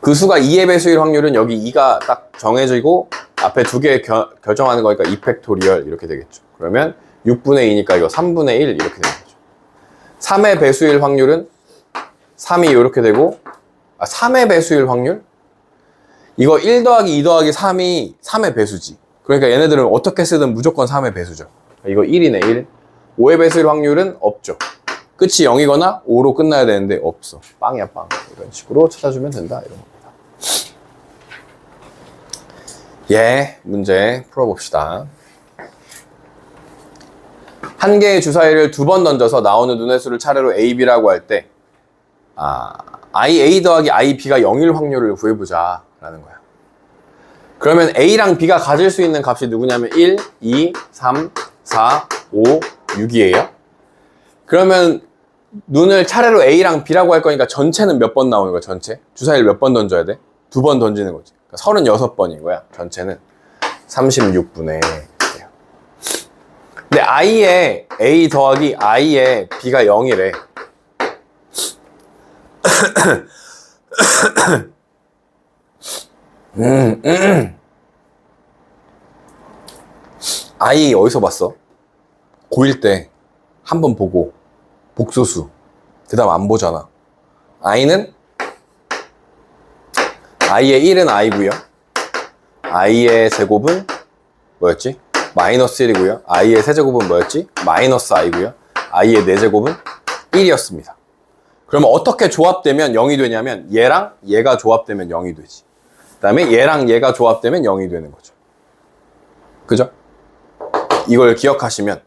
그 수가 2의 배수일 확률은 여기 2가 딱 정해지고 앞에 2개 결정하는 거니까 2 팩토리얼 이렇게 되겠죠. 그러면 6분의 2니까 이거 3분의 1 이렇게 되는 거죠. 3의 배수일 확률은 3이 이렇게 되고 3의 배수일 확률? 이거 1 더하기 2 더하기 3이 3의 배수지. 그러니까 얘네들은 어떻게 쓰든 무조건 3의 배수죠. 이거 1이네 1. 5의 배수일 확률은 없죠. 끝이 0이거나 5로 끝나야 되는데 없어. 빵이야 빵. 이런 식으로 찾아주면 된다. 이런 겁니다. 예, 문제 풀어봅시다. 한 개의 주사위를 2번 던져서 나오는 눈의 수를 차례로 A, B라고 할 때 IA 더하기 IB가 0일 확률을 구해보자 라는 거야. 그러면 A랑 B가 가질 수 있는 값이 누구냐면 1, 2, 3, 4, 5, 6이에요. 그러면 눈을 차례로 A랑 B라고 할 거니까 전체는 몇 번 나오는 거야, 전체? 주사위를 몇 번 던져야 돼? 2번 던지는 거지. 그러니까 36번인 거야, 전체는. 36분의. 근데 I에 A 더하기 I에 B가 0이래. I 어디서 봤어? 고1 때 한 번 보고 복소수 그 다음 안 보잖아. I는 I의 1은 I고요 I의 제곱은 뭐였지? 마이너스 1이고요 I의 세제곱은 뭐였지? 마이너스 I고요 I의 4제곱은 1이었습니다. 그러면 어떻게 조합되면 0이 되냐면 얘랑 얘가 조합되면 0이 되지. 그 다음에 얘랑 얘가 조합되면 0이 되는 거죠. 그죠? 이걸 기억하시면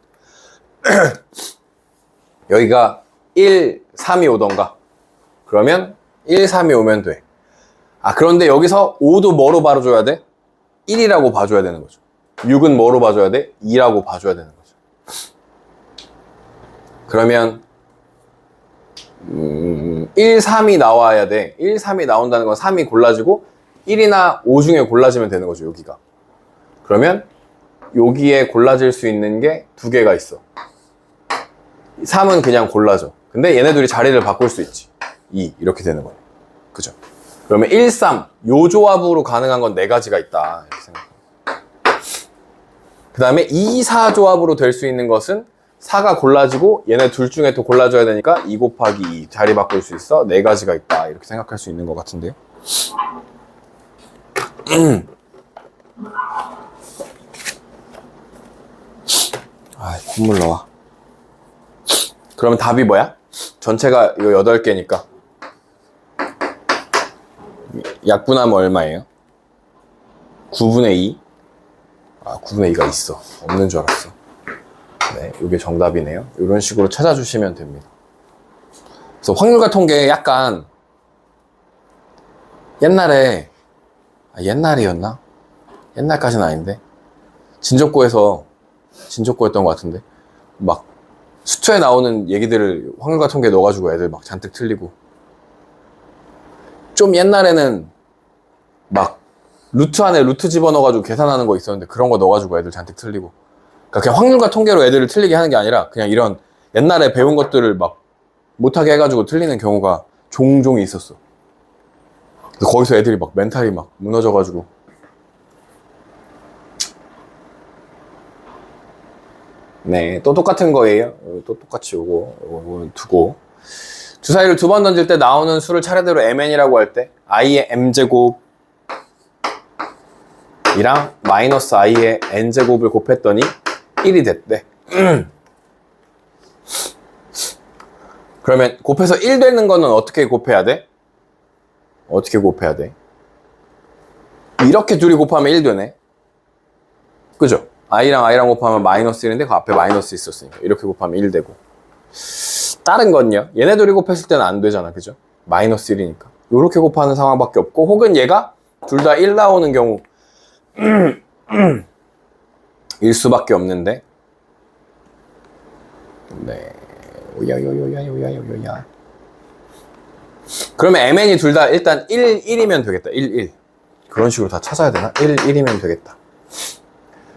여기가 1, 3이 오던가. 그러면 1, 3이 오면 돼. 아, 그런데 여기서 5도 뭐로 봐줘야 돼? 1이라고 봐줘야 되는 거죠. 6은 뭐로 봐줘야 돼? 2라고 봐줘야 되는 거죠. 그러면 1, 3이 나와야 돼. 1, 3이 나온다는 건 3이 골라지고 1이나 5 중에 골라지면 되는 거죠, 여기가. 그러면 여기에 골라질 수 있는 게 두 개가 있어. 3은 그냥 골라져. 근데 얘네 둘이 자리를 바꿀 수 있지. 2 이렇게 되는 거예요. 그죠? 그러면 1, 3 요 조합으로 가능한 건 4가지가 있다 이렇게 생각해요. 그 다음에 2, 4 조합으로 될 수 있는 것은 4가 골라지고 얘네 둘 중에 또 골라줘야 되니까 2 곱하기 2 자리 바꿀 수 있어. 4가지가 있다 이렇게 생각할 수 있는 것 같은데요. 아, 콧물 나와. 그러면 답이 뭐야? 전체가 이거 8개니까 약분하면 얼마예요? 9분의 2? 아, 9분의 2가 있어. 없는 줄 알았어. 네, 이게 정답이네요. 이런 식으로 찾아주시면 됩니다. 그래서 확률과 통계 약간 옛날에 옛날이었나? 옛날까지는 아닌데 진적고였던 것 같은데 막 수투에 나오는 얘기들을 확률과 통계에 넣어가지고 애들 막 잔뜩 틀리고, 좀 옛날에는 막 루트 안에 루트 집어넣어가지고 계산하는 거 있었는데 그런 거 넣어가지고 애들 잔뜩 틀리고, 그러니까 그냥 확률과 통계로 애들을 틀리게 하는 게 아니라 그냥 이런 옛날에 배운 것들을 막 못하게 해가지고 틀리는 경우가 종종 있었어. 그래서 거기서 애들이 막 멘탈이 막 무너져가지고. 네, 또 똑같은 거예요. 또 똑같이 요거 두고, 주사위를 2번 던질 때 나오는 수를 차례대로 mn이라고 할 때 i의 m제곱 이랑 마이너스 i의 n제곱을 곱했더니 1이 됐대. 그러면 곱해서 1 되는 거는 어떻게 곱해야 돼? 어떻게 곱해야 돼? 이렇게 둘이 곱하면 1 되네. 그죠? i랑 곱하면 마이너스 1인데 그 앞에 마이너스 있었으니까 이렇게 곱하면 1 되고, 다른 건요? 얘네 둘이 곱했을 때는 안 되잖아. 그죠? 마이너스 1이니까 이렇게 곱하는 상황밖에 없고, 혹은 얘가 둘 다 1 나오는 경우 일 수밖에 없는데. 네. 오야야야야야야야야. 그러면 mn이 둘 다 일단 1, 1이면 되겠다. 1, 1. 그런 식으로 다 찾아야 되나? 1, 1이면 되겠다.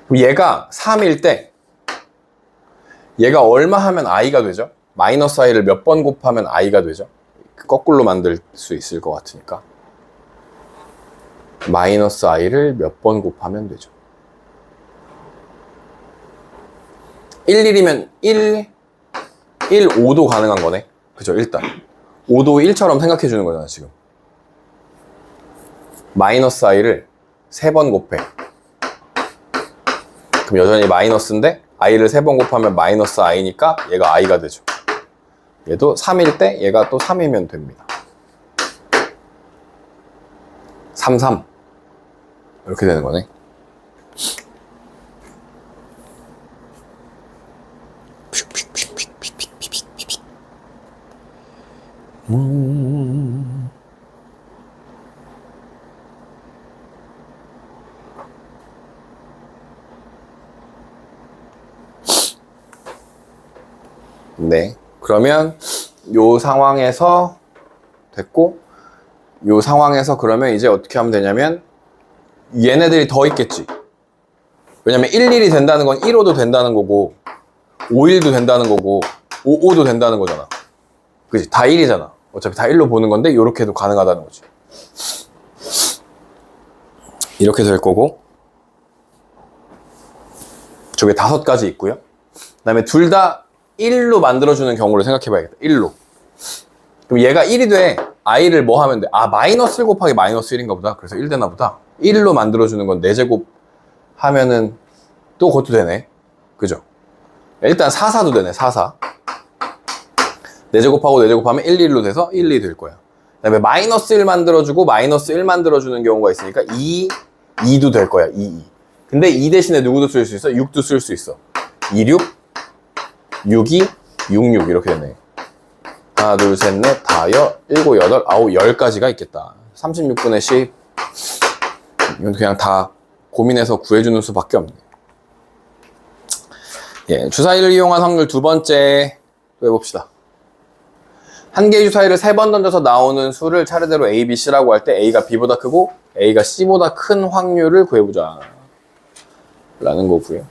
그럼 얘가 3일 때 얘가 얼마 하면 i가 되죠? 마이너스 i를 몇 번 곱하면 i가 되죠? 거꾸로 만들 수 있을 것 같으니까 마이너스 i를 몇 번 곱하면 되죠. 1, 1이면 1, 5도 가능한 거네. 그죠? 일단 5도 1처럼 생각해 주는 거잖아 지금. 마이너스 i를 3번 곱해. 그럼 여전히 마이너스인데 i를 3번 곱하면 마이너스 i니까 얘가 i가 되죠. 얘도 3일 때 얘가 또 3이면 됩니다. 3, 3 이렇게 되는 거네. 네, 그러면 요 상황에서 됐고, 요 상황에서 그러면 이제 어떻게 하면 되냐면 얘네들이 더 있겠지. 왜냐면 1, 1이 된다는 건 1, 5도 된다는 거고 5, 1도 된다는 거고 5, 5도 된다는 거잖아. 그치? 다 1이잖아. 어차피 다 1로 보는 건데 요렇게도 가능하다는 거지. 이렇게 될 거고, 저게 5가지 있고요. 그 다음에 둘 다 1로 만들어주는 경우를 생각해 봐야겠다. 1로. 그럼 얘가 1이 돼. i를 뭐 하면 돼? 아, 마이너스 1 곱하기 마이너스 1인가 보다. 그래서 1 되나 보다. 1로 만들어주는 건 4제곱 하면은 또 그것도 되네. 그죠? 일단 4, 4도 되네. 4, 4. 4제곱하고 4제곱하면 1, 1로 돼서 1, 2 될 거야. 그 다음에 마이너스 1 만들어주고 마이너스 1 만들어주는 경우가 있으니까 2, 2도 될 거야. 2, 2. 근데 2 대신에 누구도 쓸 수 있어? 6도 쓸 수 있어. 2, 6. 6이 66 이렇게 되네. 하나, 둘, 셋, 넷, 다섯, 일곱, 여덟, 아홉, 10가지가 있겠다. 36분의 10. 이건 그냥 다 고민해서 구해주는 수밖에 없네. 예, 주사위를 이용한 확률 두 번째 또 해봅시다. 한 개의 주사위를 3번 던져서 나오는 수를 차례대로 A, B, C라고 할 때 A가 B보다 크고 A가 C보다 큰 확률을 구해보자 라는 거고요.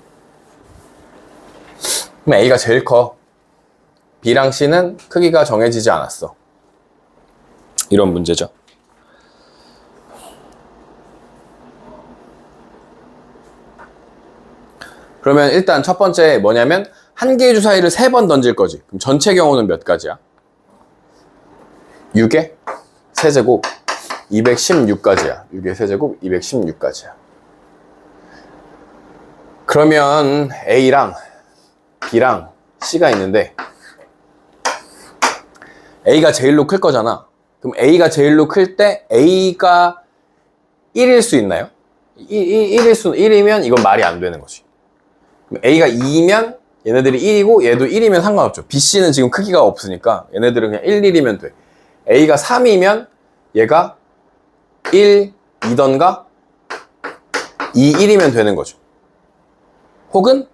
그럼 A가 제일 커. B랑 C는 크기가 정해지지 않았어. 이런 문제죠. 그러면 일단 첫 번째 뭐냐면 한 개의 주사위를 3번 던질 거지. 그럼 전체 경우는 몇 가지야? 6의 세제곱 216가지야. 6의 세제곱 216가지야. 그러면 A랑 B랑 C가 있는데 A가 제일로 클 거잖아. 그럼 A가 제일로 클 때 A가 1일 수 있나요? 1이면 이건 말이 안 되는 거지. 그럼 A가 2면 얘네들이 1이고 얘도 1이면 상관없죠. B, C는 지금 크기가 없으니까 얘네들은 그냥 1, 1이면 돼. A가 3이면 얘가 1, 2던가 2, 1이면 되는 거죠. 혹은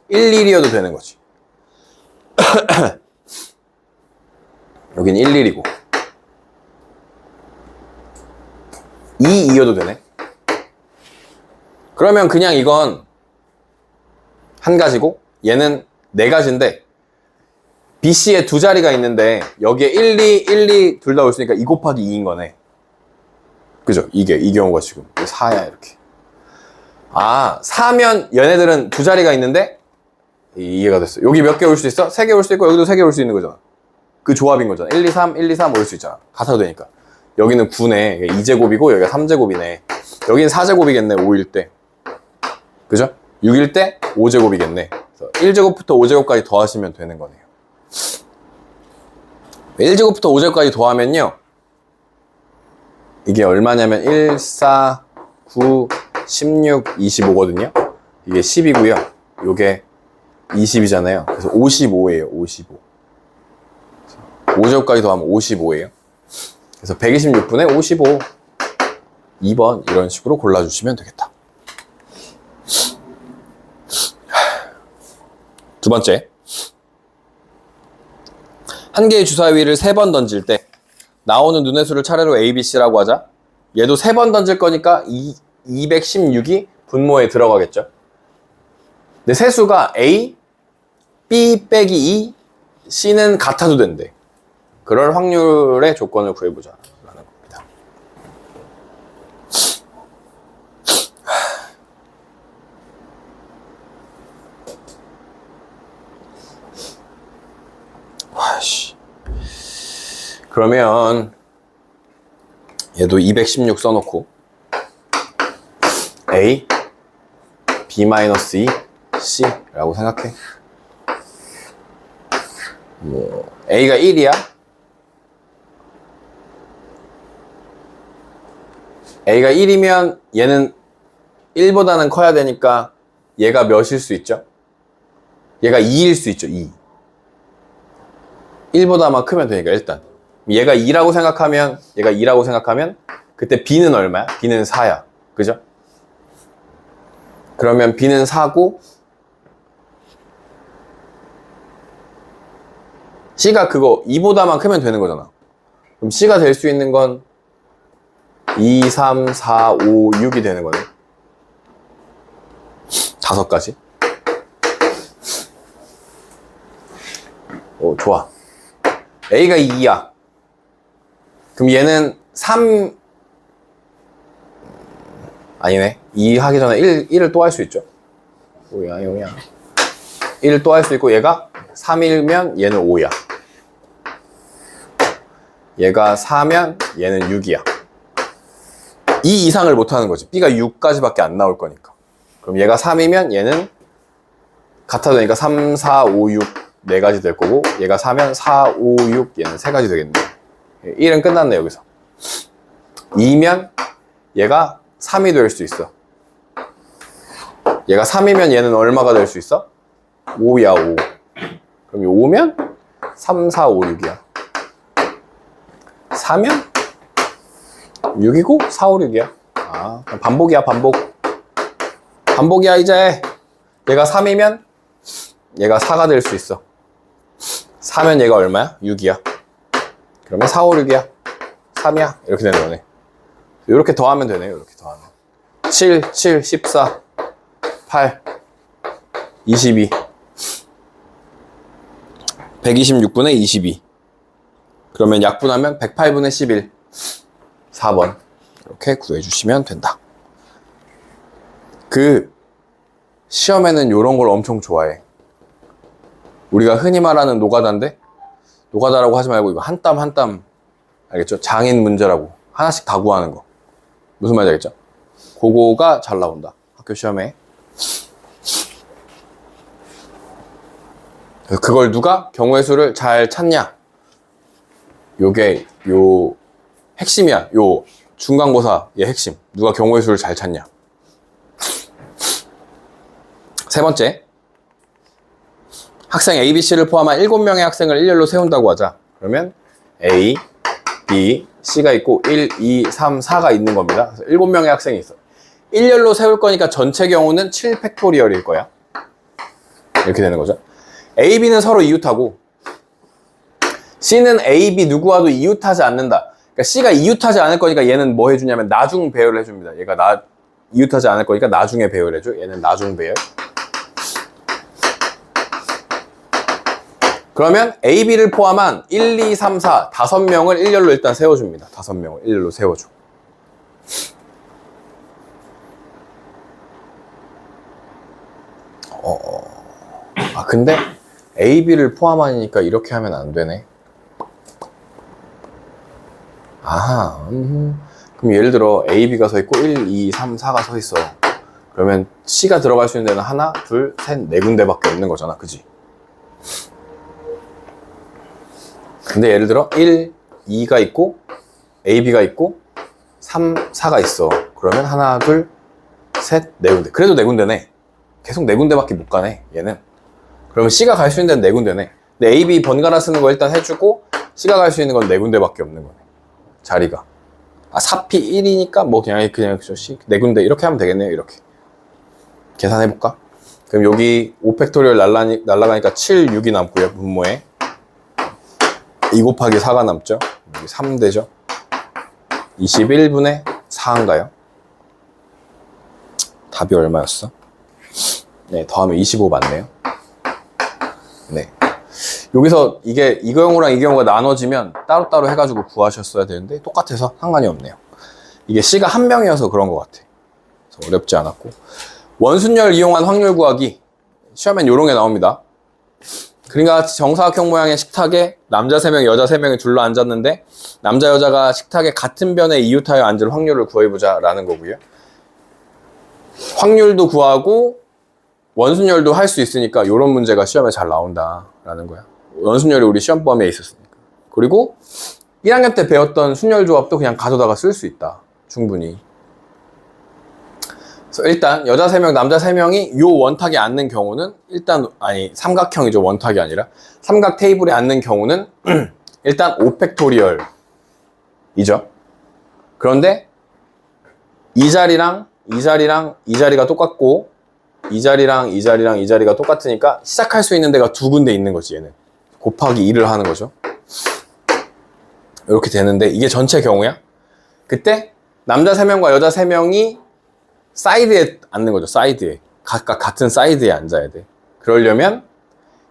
1, 1이어도 되는 거지. 여긴 1, 1이고 2, 2여도 되네. 그러면 그냥 이건 한 가지고 얘는 네 가지인데 BC에 두 자리가 있는데 여기에 1, 2, 1, 2 둘 다 올 수 있으니까 2 곱하기 2인 거네. 그죠? 이게 이 경우가 지금 4야 이렇게. 아 4면 얘네들은 두 자리가 있는데 이해가 됐어. 여기 몇 개 올 수 있어? 3개 올 수 있고 여기도 3개 올 수 있는 거잖아. 그 조합인 거잖아. 1, 2, 3, 1, 2, 3 올 수 있잖아. 같아도 되니까. 여기는 9네. 2제곱이고 여기가 3제곱이네. 여기는 4제곱이겠네. 5일 때. 그죠? 6일 때 5제곱이겠네. 1제곱부터 5제곱까지 더하시면 되는 거네요. 1제곱부터 5제곱까지 더하면요. 이게 얼마냐면 1, 4, 9, 16, 25거든요. 이게 10이고요. 요게 20이잖아요. 그래서 55예요. 55. 5제곱까지 더하면 55예요. 그래서 126분의 55. 2번 이런 식으로 골라주시면 되겠다. 두 번째. 한 개의 주사위를 3번 던질 때 나오는 눈의 수를 차례로 A, B, C라고 하자. 얘도 3번 던질 거니까 216이 분모에 들어가겠죠. 근데 세수가 A, B 빼기 2, C는 같아도 된대. 그럴 확률의 조건을 구해보자 라는 겁니다. 와씨. 그러면 얘도 216 써놓고 A, B-2, C 라고 생각해. 뭐 A가 1이야? A가 1이면 얘는 1보다는 커야 되니까 얘가 몇일 수 있죠? 얘가 2일 수 있죠. 2. 1보다만 크면 되니까 일단 얘가 2라고 생각하면 얘가 2라고 생각하면 그때 B는 얼마야? B는 4야. 그죠? 그러면 B는 4고 C가 그거 2보다만 크면 되는 거잖아. 그럼 C가 될 수 있는 건 2, 3, 4, 5, 6이 되는 거네. 5가지. 오, 좋아. A가 2야. 그럼 얘는 3, 아니네. 2 하기 전에 1을 또 할 수 있죠. 뭐야, 1을 또 할 수 있고, 얘가 3이면 얘는 5야. 얘가 4면 얘는 6이야. 2 이상을 못하는 거지. B가 6까지밖에 안 나올 거니까. 그럼 얘가 3이면 얘는 같아도 되니까 3, 4, 5, 6 4가지 될 거고, 얘가 4면 4, 5, 6 얘는 3가지 되겠네. 1은 끝났네 여기서. 2면 얘가 3이 될 수 있어. 얘가 3이면 얘는 얼마가 될 수 있어? 5야 5. 그럼 이 5면 3, 4, 5, 6이야. 4면 6이고 4, 5, 6이야. 아, 반복이야, 반복. 반복이야, 이제. 얘가 3이면 얘가 4가 될 수 있어. 4면 얘가 얼마야? 6이야. 그러면 4, 5, 6이야. 3이야. 이렇게 되는 거네. 이렇게 더하면 되네요. 이렇게 더하면. 7, 7, 14, 8, 22. 126분의 22. 그러면 약분하면 108분의 11. 4번. 이렇게 구해주시면 된다. 시험에는 이런 걸 엄청 좋아해. 우리가 흔히 말하는 노가다인데, 노가다라고 하지 말고 이거 한 땀 한 땀, 알겠죠? 장인 문제라고. 하나씩 다 구하는 거. 무슨 말인지 알겠죠? 그거가 잘 나온다. 학교 시험에. 그걸 누가 경우의 수를 잘 찾냐? 요게 핵심이야. 요 중간고사의 핵심. 누가 경우의 수를 잘 찾냐? 세 번째, 학생 A, B, C를 포함한 7명의 학생을 일렬로 세운다고 하자. 그러면 A, B, C가 있고 1, 2, 3, 4가 있는 겁니다. 그래서 7명의 학생이 있어. 일렬로 세울 거니까 전체 경우는 7팩토리얼일 거야. 이렇게 되는 거죠. A, B는 서로 이웃하고 C는 A, B 누구와도 이웃하지 않는다. 그러니까 C가 이웃하지 않을 거니까 얘는 뭐 해주냐면 나중 배열을 해줍니다. 얘가 이웃하지 않을 거니까 나중에 배열해줘. 얘는 나중 배열. 그러면 A, B를 포함한 1, 2, 3, 4, 5명을 일렬로 일단 세워줍니다. 5명을 일렬로 세워줘. 근데 A, B를 포함하니까 이렇게 하면 안 되네. 그럼 예를 들어 A, B가 서 있고 1, 2, 3, 4가 서 있어. 그러면 C가 들어갈 수 있는 데는 하나, 둘, 셋, 네 군데밖에 없는 거잖아. 그지? 근데 예를 들어 1, 2가 있고 A, B가 있고 3, 4가 있어. 그러면 하나, 둘, 셋, 네 군데. 그래도 네 군데네. 계속 네 군데밖에 못 가네, 얘는. 그러면 C가 갈 수 있는 데는 네 군데네. 근데 A, B 번갈아 쓰는 거 일단 해주고 C가 갈 수 있는 건 네 군데밖에 없는 거네. 자리가. 4P 1이니까 뭐 그냥 C 네 군데 이렇게 하면 되겠네요. 이렇게. 계산해볼까? 그럼 여기 5팩토리얼 날라가니까 7, 6이 남고요. 분모에. 2 곱하기 4가 남죠. 여기 3 되죠. 21분의 4인가요? 답이 얼마였어? 네, 더하면 25 맞네요. 네. 여기서 이 경우랑 이 경우가 나눠지면 따로따로 해가지고 구하셨어야 되는데 똑같아서 상관이 없네요. 이게 C가 한 명이어서 그런 것 같아. 그래서 어렵지 않았고. 원순열 이용한 확률 구하기. 시험엔 요런 게 나옵니다. 그러니까 정사각형 모양의 식탁에 남자 3명, 여자 3명이 둘러 앉았는데 남자, 여자가 식탁에 같은 변에 이웃하여 앉을 확률을 구해보자 라는 거고요. 확률도 구하고 원순열도 할 수 있으니까 이런 문제가 시험에 잘 나온다 라는 거야. 원순열이 우리 시험 범위에 있었으니까. 그리고 1학년 때 배웠던 순열 조합도 그냥 가져다가 쓸 수 있다. 충분히. 그래서 일단 여자 3명, 남자 3명이 요 원탁에 앉는 경우는 삼각형이죠. 원탁이 아니라 삼각 테이블에 앉는 경우는 일단 5팩토리얼이죠. 그런데 이 자리랑 이 자리가 똑같고 이 자리랑 이 자리가 똑같으니까 시작할 수 있는 데가 두 군데 있는 거지. 얘는 곱하기 2를 하는 거죠. 이렇게 되는데 이게 전체 경우야. 그때 남자 3명과 여자 3명이 사이드에 앉는 거죠. 사이드에. 각각 같은 사이드에 앉아야 돼. 그러려면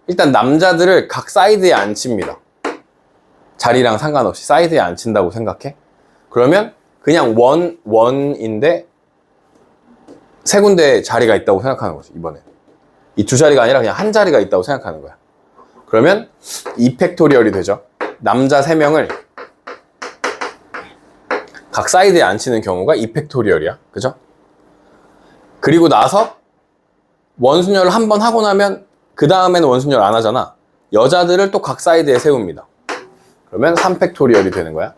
일단 남자들을 각 사이드에 앉힙니다. 자리랑 상관없이 사이드에 앉힌다고 생각해. 그러면 그냥 원인데 세 군데 자리가 있다고 생각하는 거지. 이번에 이 두 자리가 아니라 그냥 한 자리가 있다고 생각하는 거야. 그러면 2팩토리얼이 되죠. 남자 3명을 각 사이드에 앉히는 경우가 2팩토리얼이야. 그죠? 그리고 나서 원순열을 한 번 하고 나면 그 다음에는 원순열 안 하잖아. 여자들을 또 각 사이드에 세웁니다. 그러면 3팩토리얼이 되는 거야.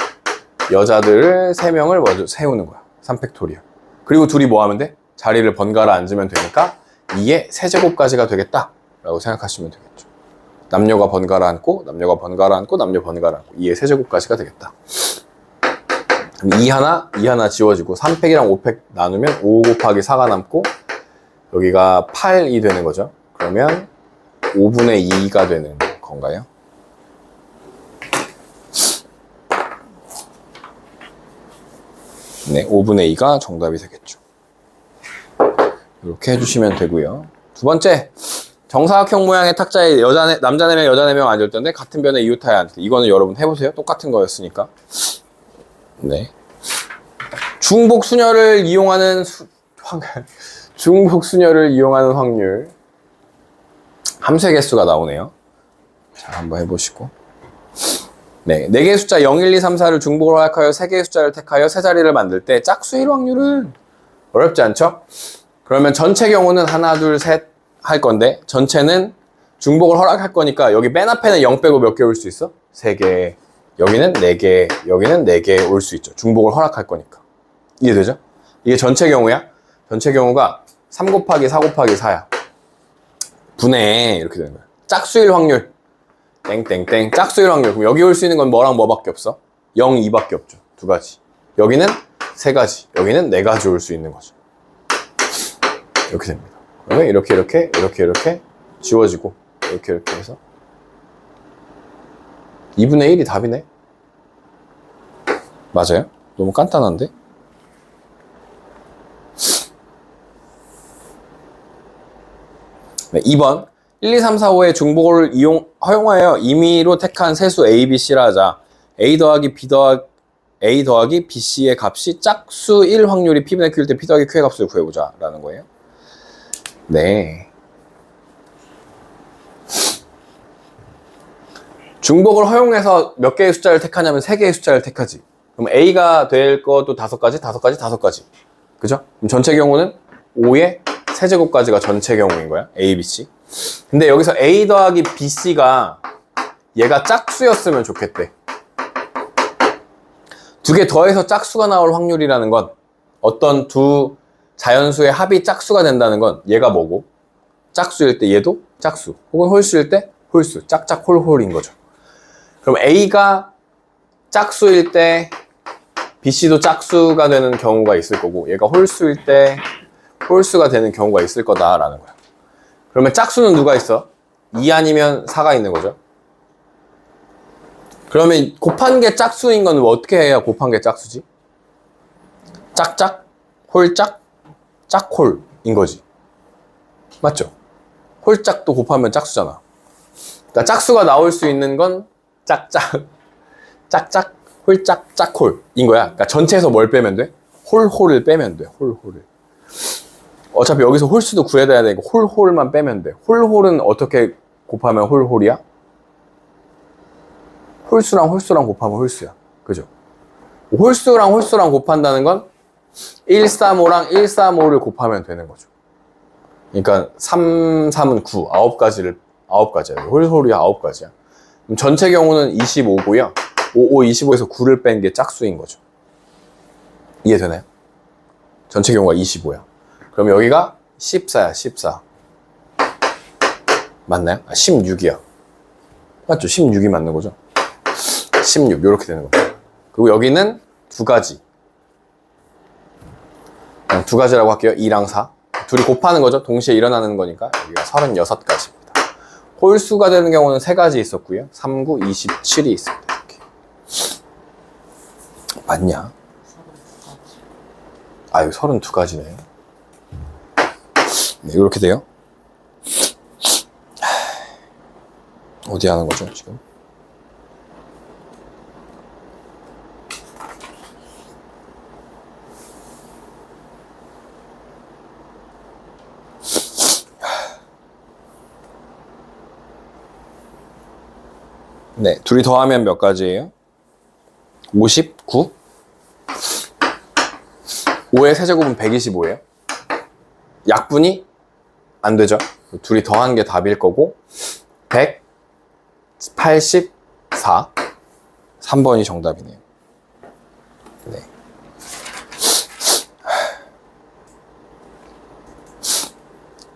여자들을 3명을 먼저 세우는 거야. 3팩토리얼. 그리고 둘이 뭐 하면 돼? 자리를 번갈아 앉으면 되니까 2의 세제곱까지가 되겠다 라고 생각하시면 되겠죠. 남녀가 번갈아 앉고 남녀가 번갈아 앉고 남녀 번갈아 앉고 2의 세제곱까지가 되겠다. 그럼 2 하나 지워지고 3팩이랑 5팩 나누면 5 곱하기 4가 남고 여기가 8이 되는 거죠. 그러면 5분의 2가 되는 건가요? 네, 5분의 2가 정답이 되겠죠. 이렇게 해주시면 되고요. 두 번째, 정사각형 모양의 탁자에 남자 4명, 여자 4명 앉을 텐데 같은 변에 이웃하에 앉을 때 이거는 여러분 해보세요. 똑같은 거였으니까. 네. 중복 수녀를 이용하는 중복 수녀를 이용하는 확률 함수의 개수가 나오네요. 자, 한번 해보시고. 네, 4개의 숫자 0, 1, 2, 3, 4를 중복을 허락하여 3개의 숫자를 택하여 세 자리를 만들 때 짝수일 확률은 어렵지 않죠? 그러면 전체 경우는 하나, 둘, 셋 할 건데 전체는 중복을 허락할 거니까 여기 맨 앞에는 0 빼고 몇 개 올 수 있어? 3개, 여기는 4개, 여기는 4개 올 수 있죠. 중복을 허락할 거니까. 이해되죠? 이게 전체 경우야. 전체 경우가 3 곱하기 4 곱하기 4야. 분해 이렇게 되는 거야. 짝수일 확률 땡땡땡 짝수일 확률. 그럼 여기 올 수 있는 건 뭐랑 뭐밖에 없어? 0, 2밖에 없죠. 두 가지. 여기는 3가지, 여기는 4가지 올 수 있는 거죠. 이렇게 됩니다. 그러면 이렇게 지워지고 이렇게 해서 2분의 1이 답이네. 맞아요? 너무 간단한데? 네, 2번 1, 2, 3, 4, 5의 중복을 허용하여 임의로 택한 세수 A, B, C라 하자. A 더하기 B, C의 값이 짝수 1 확률이 P분의 Q일 때 P 더하기 Q의 값을 구해보자 라는 거예요. 네. 중복을 허용해서 몇 개의 숫자를 택하냐면 3개의 숫자를 택하지. 그럼 A가 될 것도 5가지. 그죠? 그럼 전체 경우는 5의 세제곱까지가 전체 경우인 거야. A, B, C. 근데 여기서 A 더하기 B, C가 얘가 짝수였으면 좋겠대. 2개 더해서 짝수가 나올 확률이라는 건 어떤 두 자연수의 합이 짝수가 된다는 건 얘가 뭐고 짝수일 때 얘도 짝수 혹은 홀수일 때 홀수 짝짝홀홀인 거죠. 그럼 A가 짝수일 때 BC도 짝수가 되는 경우가 있을 거고 얘가 홀수일 때 홀수가 되는 경우가 있을 거다라는 거야. 그러면 짝수는 누가 있어? 2 아니면 4가 있는 거죠. 그러면 곱한 게 짝수인 건 어떻게 해야 곱한 게 짝수지? 짝짝, 홀짝, 짝홀인 거지. 맞죠? 홀짝도 곱하면 짝수잖아. 그러니까 짝수가 나올 수 있는 건 짝짝, 짝짝, 홀짝, 짝홀인 거야. 그러니까 전체에서 뭘 빼면 돼? 홀홀을 빼면 돼. 홀홀을. 어차피 여기서 홀수도 구해야 되니까 홀홀만 빼면 돼. 홀홀은 어떻게 곱하면 홀홀이야? 홀수랑 곱하면 홀수야. 그죠? 홀수랑 곱한다는 건 135랑 135를 곱하면 되는 거죠. 그러니까 3, 3은 9, 9가지야. 홀홀이 9가지야. 그럼 전체 경우는 25고요. 25에서 9를 뺀 게 짝수인 거죠. 이해되나요? 전체 경우가 25야. 그럼 여기가 14야, 14. 맞나요? 16이야. 맞죠? 16이 맞는 거죠? 16, 이렇게 되는 거죠. 그리고 여기는 2가지. 그냥 2가지라고 할게요. 2랑 4. 둘이 곱하는 거죠. 동시에 일어나는 거니까 여기가 36가지입니다. 홀수가 되는 경우는 3가지 있었고요. 3, 9, 27이 있습니다. 이렇게. 맞냐? 아, 여기 32가지네. 네, 이렇게 돼요. 어디 하는 거죠, 지금? 네, 둘이 더하면 몇 가지예요? 59? 5의 세제곱은 125예요. 약분이 안 되죠. 둘이 더한 게 답일 거고 184 3번이 정답이네요. 네.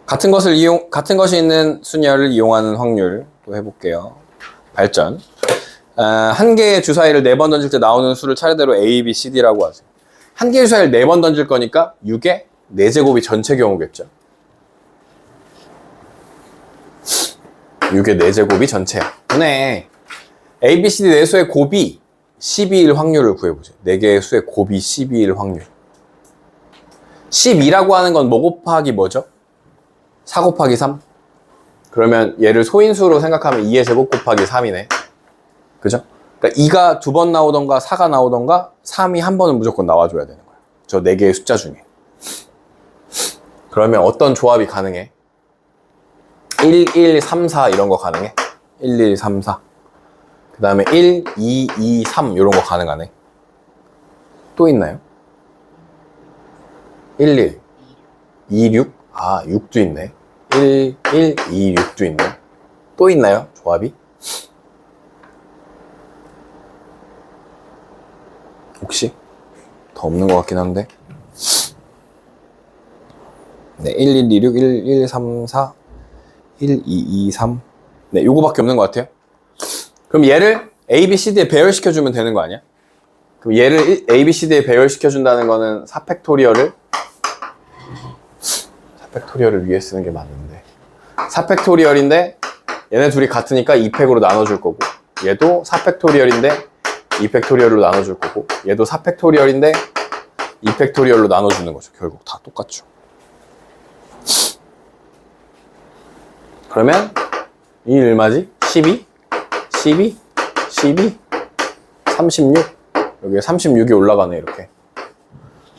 같은 것이 있는 수녀를 이용하는 확률 또 해볼게요. 발전. 한 개의 주사위를 4번 던질 때 나오는 수를 차례대로 A, B, C, D라고 하세요. 한 개의 주사위를 4번 던질 거니까 6의 4제곱이 전체 경우겠죠. 6의 4제곱이 전체야. 분해 A, B, C, D 4수의 곱이 12일 확률을 구해보세요. 4개의 수의 곱이 12일 확률. 12라고 하는 건 뭐 곱하기 뭐죠? 4 곱하기 3? 그러면 얘를 소인수로 생각하면 2의 제곱 곱하기 3이네. 그죠? 그러니까 2가 2번 나오던가 4가 나오던가 3이 한 번은 무조건 나와줘야 되는 거야. 저 4개의 숫자 중에. 그러면 어떤 조합이 가능해? 1, 1, 3, 4 이런 거 가능해? 1, 1, 3, 4. 그 다음에 1, 2, 2, 3 이런 거 가능하네. 또 있나요? 1, 1, 2, 6. 아, 6도 있네. 1, 1, 2, 6도 있네. 또 있나요? 조합이? 혹시? 더 없는 것 같긴 한데. 네, 1, 1, 2, 6, 1, 1, 3, 4, 1, 2, 2, 3. 네, 요거밖에 없는 것 같아요. 그럼 얘를 A, B, C, D에 배열시켜주면 되는 거 아니야? 그럼 얘를 A, B, C, D에 배열시켜준다는 거는 4팩토리얼을 위에 쓰는 게 맞는데 4팩토리얼인데 얘네 둘이 같으니까 2팩으로 나눠줄 거고 얘도 4팩토리얼인데 2팩토리얼로 나눠줄 거고 얘도 4팩토리얼인데 2팩토리얼로 나눠주는 거죠. 결국 다 똑같죠. 그러면 이 얼마지? 12? 12? 12? 36? 여기에 36이 올라가네 이렇게.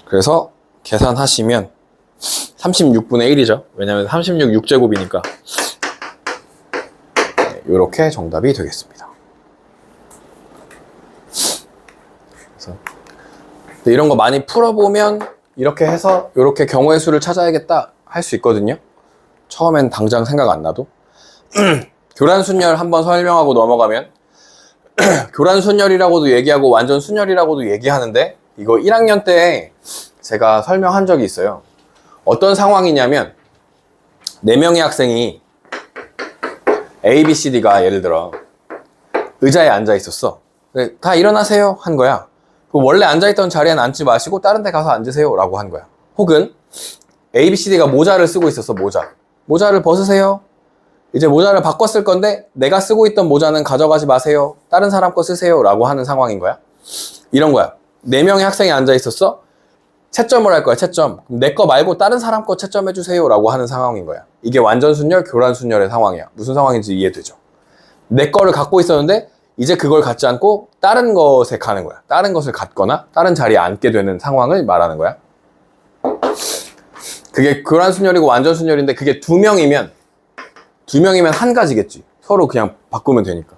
그래서 계산하시면 36분의 1이죠. 왜냐면 36 6제곱이니까 이렇게 정답이 되겠습니다. 그래서 이런 거 많이 풀어보면 이렇게 해서 이렇게 경우의 수를 찾아야겠다 할 수 있거든요. 처음엔 당장 생각 안 나도. 교란순열 한번 설명하고 넘어가면 교란순열이라고도 얘기하고 완전 순열이라고도 얘기하는데 이거 1학년 때 제가 설명한 적이 있어요. 어떤 상황이냐면 4명의 학생이 A, B, C, D가 예를 들어 의자에 앉아 있었어. 다 일어나세요 한 거야. 원래 앉아있던 자리엔 앉지 마시고 다른 데 가서 앉으세요 라고 한 거야. 혹은 A, B, C, D가 모자를 쓰고 있었어. 모자를 벗으세요. 이제 모자를 바꿔 쓸 건데 내가 쓰고 있던 모자는 가져가지 마세요. 다른 사람 거 쓰세요 라고 하는 상황인 거야. 이런 거야. 4명의 학생이 앉아 있었어. 채점을 할 거야. 채점. 내 거 말고 다른 사람 거 채점해 주세요 라고 하는 상황인 거야. 이게 완전 순열, 교란 순열의 상황이야. 무슨 상황인지 이해되죠? 내 거를 갖고 있었는데 이제 그걸 갖지 않고 다른 것에 가는 거야. 다른 것을 갖거나 다른 자리에 앉게 되는 상황을 말하는 거야. 그게 교란 순열이고 완전 순열인데 그게 2명이면 한 가지겠지. 서로 그냥 바꾸면 되니까.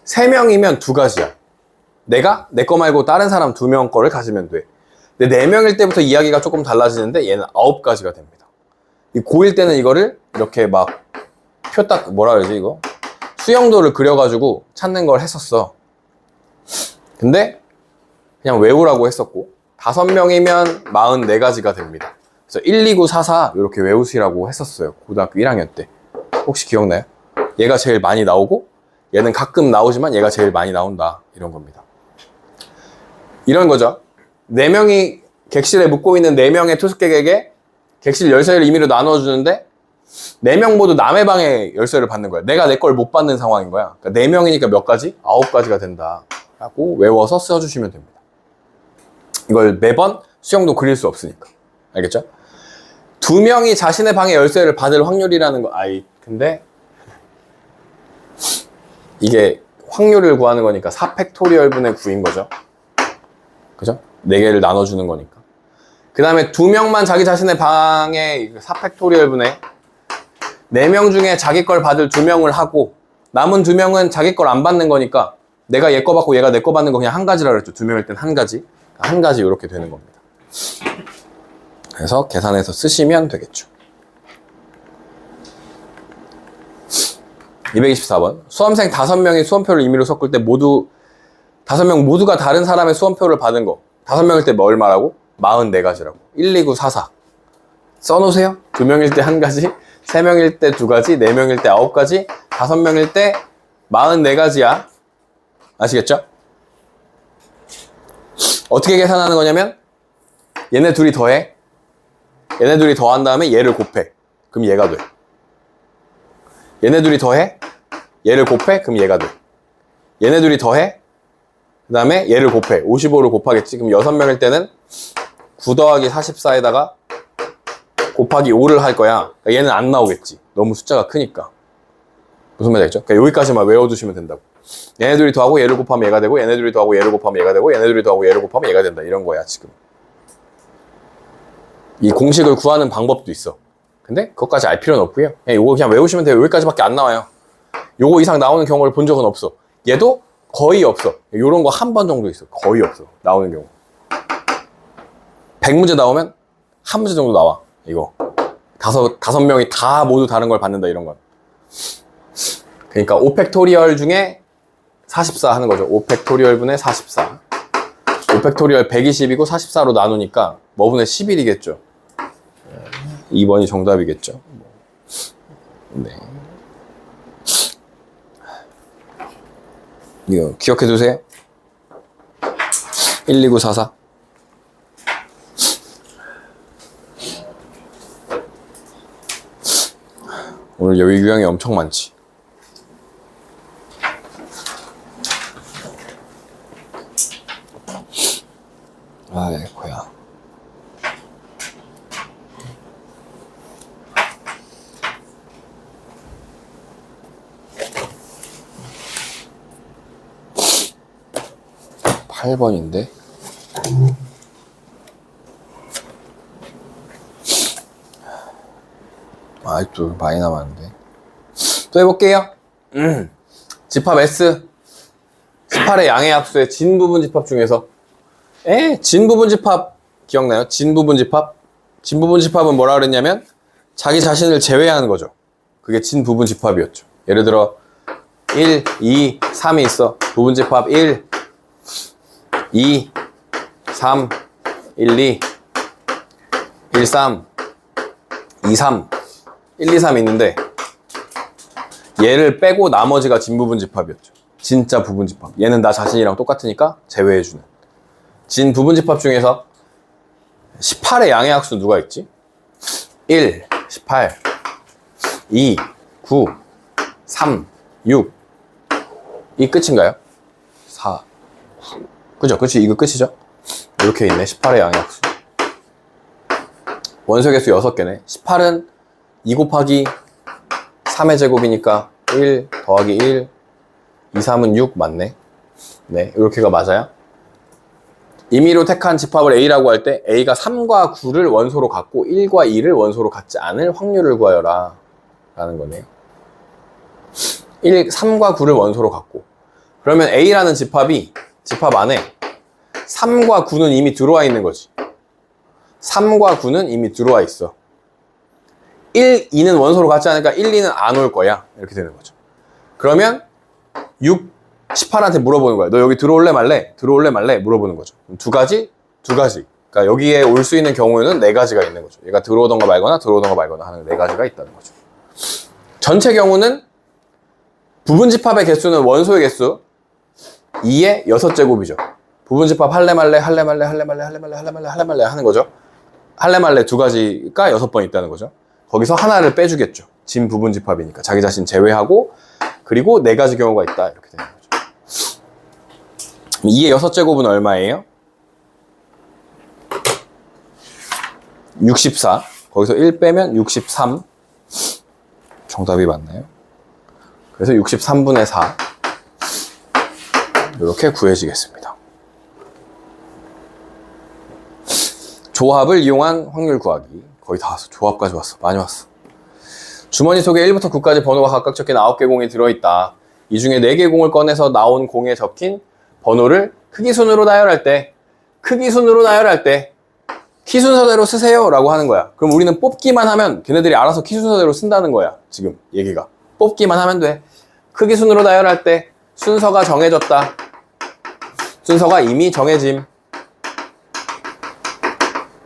3명이면 2가지야. 내가 내 거 말고 다른 사람 2명 거를 가지면 돼. 근데 4명일 때부터 이야기가 조금 달라지는데 얘는 9가지가 됩니다. 이 고1 때는 이거를 이렇게 막 뭐라 그러지 이거? 수영도를 그려가지고 찾는 걸 했었어. 근데 그냥 외우라고 했었고 5명이면 44가지가 됩니다. 그래서 1, 2, 9, 4, 4 이렇게 외우시라고 했었어요. 고등학교 1학년 때. 혹시 기억나요? 얘가 제일 많이 나오고 얘는 가끔 나오지만 얘가 제일 많이 나온다. 이런 겁니다. 이런 거죠. 4명이 객실에 묵고 있는 4명의 투숙객에게 객실 열쇠를 임의로 나눠주는데 4명 모두 남의 방에 열쇠를 받는 거야. 내가 내 걸 못 받는 상황인 거야. 그러니까 4명이니까 몇 가지? 9가지가 된다 라고 외워서 써주시면 됩니다. 이걸 매번 수영도 그릴 수 없으니까. 알겠죠? 2명이 자신의 방에 열쇠를 받을 확률이라는 거. 근데 이게 확률을 구하는 거니까 4팩토리얼 분의 9인 거죠. 그죠? 4개를 나눠주는 거니까. 그 다음에 2명만 자기 자신의 방에 4팩토리얼 분의 4명 중에 자기 걸 받을 2명을 하고 남은 2명은 자기 걸 안 받는 거니까 내가 얘 거 받고 얘가 내 거 받는 거 그냥 한 가지라 그랬죠. 2명일 땐 한 가지. 한 가지 이렇게 되는 겁니다. 그래서 계산해서 쓰시면 되겠죠. 224번. 수험생 5명이 수험표를 임의로 섞을 때 5명 모두가 다른 사람의 수험표를 받은 거. 5명일 때 뭘 말하고? 44가지라고. 1, 2, 9, 4, 4. 써놓으세요. 2명일 때 한 가지, 3명일 때 2가지, 4명일 때 9가지, 5명일 때 44가지야. 아시겠죠? 어떻게 계산하는 거냐면 얘네 둘이 더해. 얘네 둘이 더한 다음에 얘를 곱해. 그럼 얘가 돼. 얘네 둘이 더해. 얘를 곱해. 그럼 얘가 돼. 얘네 둘이 더해. 그 다음에 얘를 곱해. 55를 곱하겠지. 그럼 6명일 때는 9 더하기 44에다가 곱하기 5를 할 거야. 그러니까 얘는 안 나오겠지. 너무 숫자가 크니까. 무슨 말이죠? 그러니까 여기까지만 외워두시면 된다고. 얘네 둘이 더하고 얘를 곱하면 얘가 되고, 얘네 둘이 더하고 얘를 곱하면 얘가 되고, 얘네 둘이 더하고 얘를 곱하면 얘가 된다. 이런 거야, 지금. 이 공식을 구하는 방법도 있어. 근데 그것까지 알 필요는 없고요. 이거 그냥 외우시면 돼요. 여기까지밖에 안 나와요. 요거 이상 나오는 경우를 본 적은 없어. 얘도 거의 없어. 요런 거 한 번 정도 있어. 거의 없어. 나오는 경우. 100문제 나오면 한 문제 정도 나와. 이거. 다섯 명이 다 모두 다른 걸 받는다, 이런 건. 그러니까 5팩토리얼 중에 44 하는 거죠. 5팩토리얼 분의 44. 5팩토리얼 120이고 44로 나누니까 뭐 분의 11이겠죠. 2번이 정답이겠죠. 네. 이거 기억해 두세요. 12944. 오늘 여기 유형이 엄청 많지. 아이고야. 팔 번인데 아직도 많이 남았는데. 또 해볼게요. 집합 S 18의 양의 합수의 진부분 집합 중에서 진부분 집합 기억나요? 진부분 집합? 진부분 집합은 뭐라 그랬냐면 자기 자신을 제외하는 거죠. 그게 진부분 집합이었죠. 예를 들어 1, 2, 3이 있어. 부분 집합 1, 2, 3, 1, 2, 1, 3, 2, 3, 1, 2, 3 있는데 얘를 빼고 나머지가 진부분 집합이었죠. 진짜 부분 집합. 얘는 나 자신이랑 똑같으니까 제외해주는. 진 부분 집합 중에서 18의 양의 학수 누가 있지? 1, 18, 2, 9, 3, 6. 이 끝인가요? 4, 9. 그죠? 그치? 이거 끝이죠? 이렇게 있네. 18의 양의 학수. 원소 개수 6개네. 18은 2 곱하기 3의 제곱이니까 1 더하기 1, 2, 3은 6 맞네. 네, 이렇게가 맞아요. 임의로 택한 집합을 A라고 할 때 A가 3과 9를 원소로 갖고 1과 2를 원소로 갖지 않을 확률을 구하여라 라는 거네요. 3과 9를 원소로 갖고, 그러면 A라는 집합이 집합 안에 3과 9는 이미 들어와 있는 거지. 3과 9는 이미 들어와 있어. 1, 2는 원소로 갖지 않으니까 1, 2는 안 올 거야. 이렇게 되는 거죠. 그러면 6, 18한테 물어보는 거야. 너 여기 들어올래 말래? 들어올래 말래? 물어보는 거죠. 두 가지? 두 가지. 그러니까 여기에 올 수 있는 경우에는 4가지가 있는 거죠. 얘가 들어오던가 말거나 들어오던가 말거나 하는 4가지가 있다는 거죠. 전체 경우는 부분 집합의 개수는 원소의 개수 2의 6제곱이죠. 부분 집합 할래 말래 할래 말래 할래 말래 할래 말래 할래 말래 할래 말래 하는 거죠. 할래 말래 2가지가 6번 있다는 거죠. 거기서 하나를 빼주겠죠. 진 부분 집합이니까 자기 자신 제외하고, 그리고 4가지 경우가 있다 이렇게 되는 거죠. 2의 6제곱은 얼마예요? 64. 거기서 1 빼면 63. 정답이 맞나요? 그래서 63분의 4 이렇게 구해지겠습니다. 조합을 이용한 확률 구하기. 거의 다 왔어. 조합까지 왔어. 많이 왔어. 주머니 속에 1부터 9까지 번호가 각각 적힌 9개 공이 들어있다. 이 중에 4개 공을 꺼내서 나온 공에 적힌 번호를 크기순으로 나열할 때 키 순서대로 쓰세요 라고 하는 거야. 그럼 우리는 뽑기만 하면 걔네들이 알아서 키 순서대로 쓴다는 거야. 지금 얘기가 뽑기만 하면 돼. 크기 순으로 나열할 때 순서가 정해졌다. 순서가 이미 정해짐.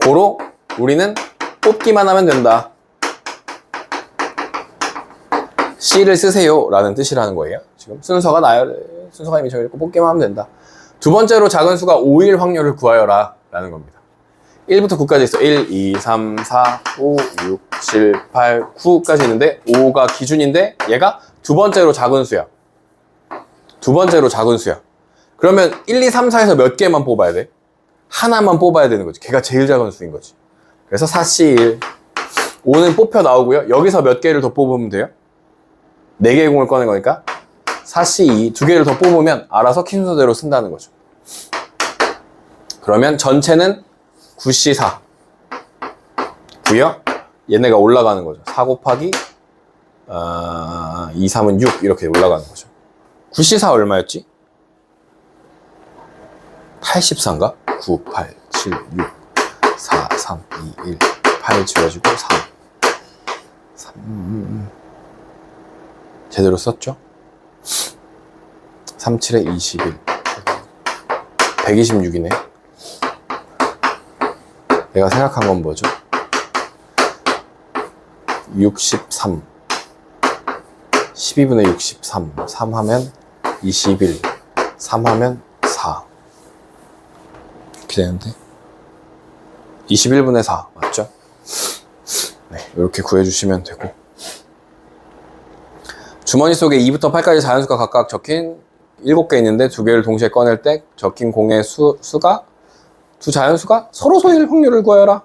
고로 우리는 뽑기만 하면 된다. C를 쓰세요 라는 뜻이라는 거예요. 지금 순서가 나열, 순서가 이미 정해졌고 뽑기만 하면 된다. 두 번째로 작은 수가 5일 확률을 구하여라 라는 겁니다. 1부터 9까지 있어. 1, 2, 3, 4, 5, 6, 7, 8, 9까지 있는데 5가 기준인데 얘가 두 번째로 작은 수야. 두 번째로 작은 수야. 그러면 1, 2, 3, 4에서 몇 개만 뽑아야 돼? 하나만 뽑아야 되는 거지. 걔가 제일 작은 수인 거지. 그래서 4C1 5는 뽑혀 나오고요. 여기서 몇 개를 더 뽑으면 돼요? 4개의 공을 꺼낸 거니까 4C2 두 개를 더 뽑으면 알아서 킨 순서대로 쓴다는 거죠. 그러면 전체는 9C4 9요? 얘네가 올라가는 거죠. 4 곱하기 2, 3은 6 이렇게 올라가는 거죠. 9C4 얼마였지? 84인가? 9, 8, 7, 6, 4, 3, 2, 1 8 지워지고 3 제대로 썼죠? 3, 7에 21 126이네. 내가 생각한 건 뭐죠? 63 12분의 63 3 하면 21 3 하면 4 이렇게 되는데 21분의 4 맞죠? 네, 이렇게 구해주시면 되고 주머니 속에 2부터 8까지 자연수가 각각 적힌 7개 있는데 두 개를 동시에 꺼낼 때 적힌 공의 수가 두 자연수가 서로 소일 확률을 구하여라.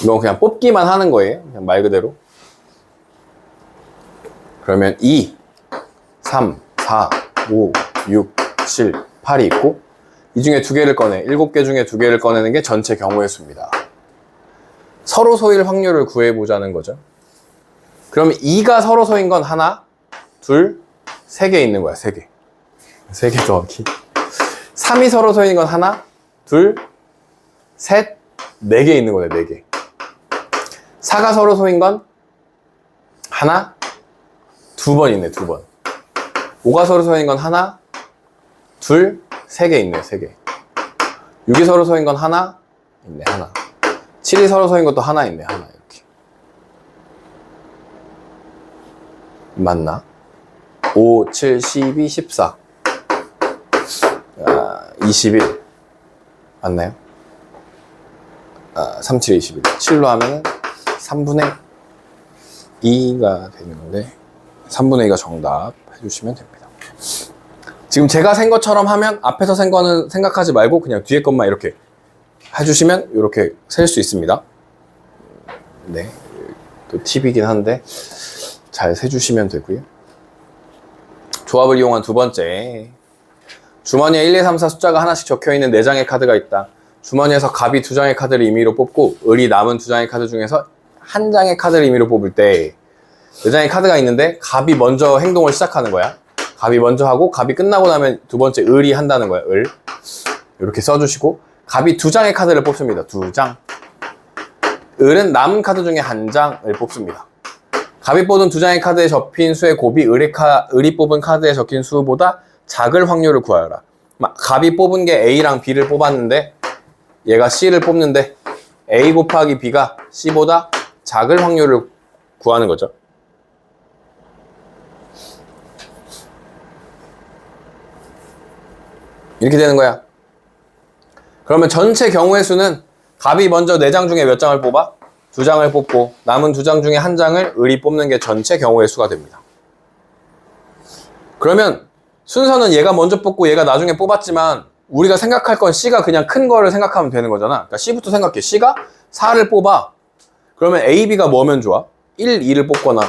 이건 그냥 뽑기만 하는 거예요. 그냥 말 그대로. 그러면 2, 3, 4, 5, 6, 7, 8이 있고 이 중에 두 개를 꺼내 7개 중에 두 개를 꺼내는 게 전체 경우의 수입니다. 서로 소일 확률을 구해보자는 거죠. 그럼 2가 서로 소인 건 하나, 둘, 3개 있는 거야. 3개. 3개 더하기 3이 서로 소인 건 하나, 둘, 셋, 4개 있는 거네. 4개. 4가 서로 소인 건 하나, 2번 있네. 2번. 5가 서로 소인 건 하나, 둘, 3개 있네. 3개. 6이 서로 소인 건 하나 있네. 하나. 7이 서로 소인 것도 하나 있네. 하나. 이렇게. 맞나? 5, 7, 12, 14 21 맞나요? 3, 7, 21 7로 하면 3분의 2가 되는 건데 3분의 2가 정답 해주시면 됩니다. 지금 제가 센 것처럼 하면 앞에서 센 거는 생각하지 말고 그냥 뒤에 것만 이렇게 해주시면 이렇게 셀 수 있습니다. 네, 또 팁이긴 한데 잘 세주시면 되고요. 조합을 이용한 두 번째, 주머니에 1, 2, 3, 4 숫자가 하나씩 적혀있는 4장의 카드가 있다. 주머니에서 갑이 2장의 카드를 임의로 뽑고 을이 남은 2장의 카드 중에서 한 장의 카드를 임의로 뽑을 때 4장의 카드가 있는데 갑이 먼저 행동을 시작하는 거야. 갑이 먼저 하고 갑이 끝나고 나면 두 번째 을이 한다는 거야. 을 이렇게 써주시고 갑이 2장의 카드를 뽑습니다. 2장. 을은 남은 카드 중에 한 장을 뽑습니다. 갑이 뽑은 2장의 카드에 접힌 수의 곱이 을이 뽑은 카드에 적힌 수보다 작을 확률을 구하여라. 갑이 뽑은 게 A랑 B를 뽑았는데 얘가 C를 뽑는데 A 곱하기 B가 C보다 작을 확률을 구하는 거죠. 이렇게 되는 거야. 그러면 전체 경우의 수는 갑이 먼저 4장 중에 몇 장을 뽑아? 2장을 뽑고 남은 2장 중에 한 장을 을이 뽑는 게 전체 경우의 수가 됩니다. 그러면 순서는 얘가 먼저 뽑고 얘가 나중에 뽑았지만 우리가 생각할 건 C가 그냥 큰 거를 생각하면 되는 거잖아. 그러니까 C부터 생각해. C가 4를 뽑아. 그러면 A, B가 뭐면 좋아? 1, 2를 뽑거나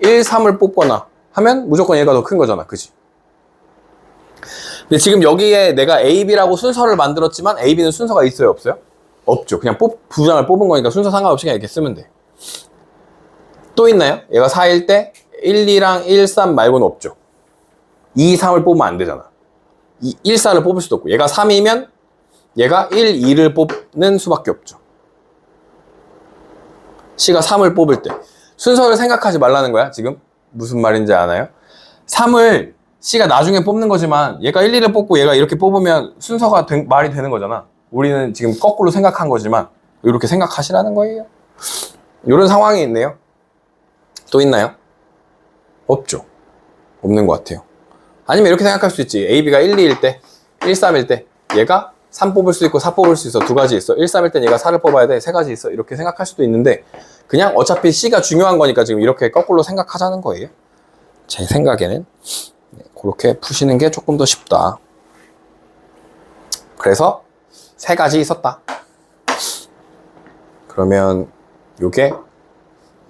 1, 3을 뽑거나 하면 무조건 얘가 더 큰 거잖아. 그치? 근데 지금 여기에 내가 A, B라고 순서를 만들었지만 A, B는 순서가 있어요? 없어요? 없죠. 그냥 2장을 뽑은 거니까 순서 상관없이 그냥 이렇게 쓰면 돼. 또 있나요? 얘가 4일 때 1, 2랑 1, 3 말고는 없죠. 2, 3을 뽑으면 안 되잖아. 1, 4를 뽑을 수도 없고 얘가 3이면 얘가 1, 2를 뽑는 수밖에 없죠. C가 3을 뽑을 때 순서를 생각하지 말라는 거야. 지금 무슨 말인지 아나요? 3을 C가 나중에 뽑는 거지만 얘가 1, 2를 뽑고 얘가 이렇게 뽑으면 순서가 말이 되는 거잖아. 우리는 지금 거꾸로 생각한 거지만 이렇게 생각하시라는 거예요. 이런 상황이 있네요. 또 있나요? 없죠. 없는 것 같아요. 아니면 이렇게 생각할 수 있지. AB가 1, 2일 때, 1, 3일 때 얘가 3 뽑을 수 있고 4 뽑을 수 있어. 두 가지 있어. 1, 3일 땐 얘가 4를 뽑아야 돼. 세 가지 있어. 이렇게 생각할 수도 있는데 그냥 어차피 C가 중요한 거니까 지금 이렇게 거꾸로 생각하자는 거예요. 제 생각에는 그렇게 푸시는 게 조금 더 쉽다. 그래서 세 가지 있었다. 그러면 요게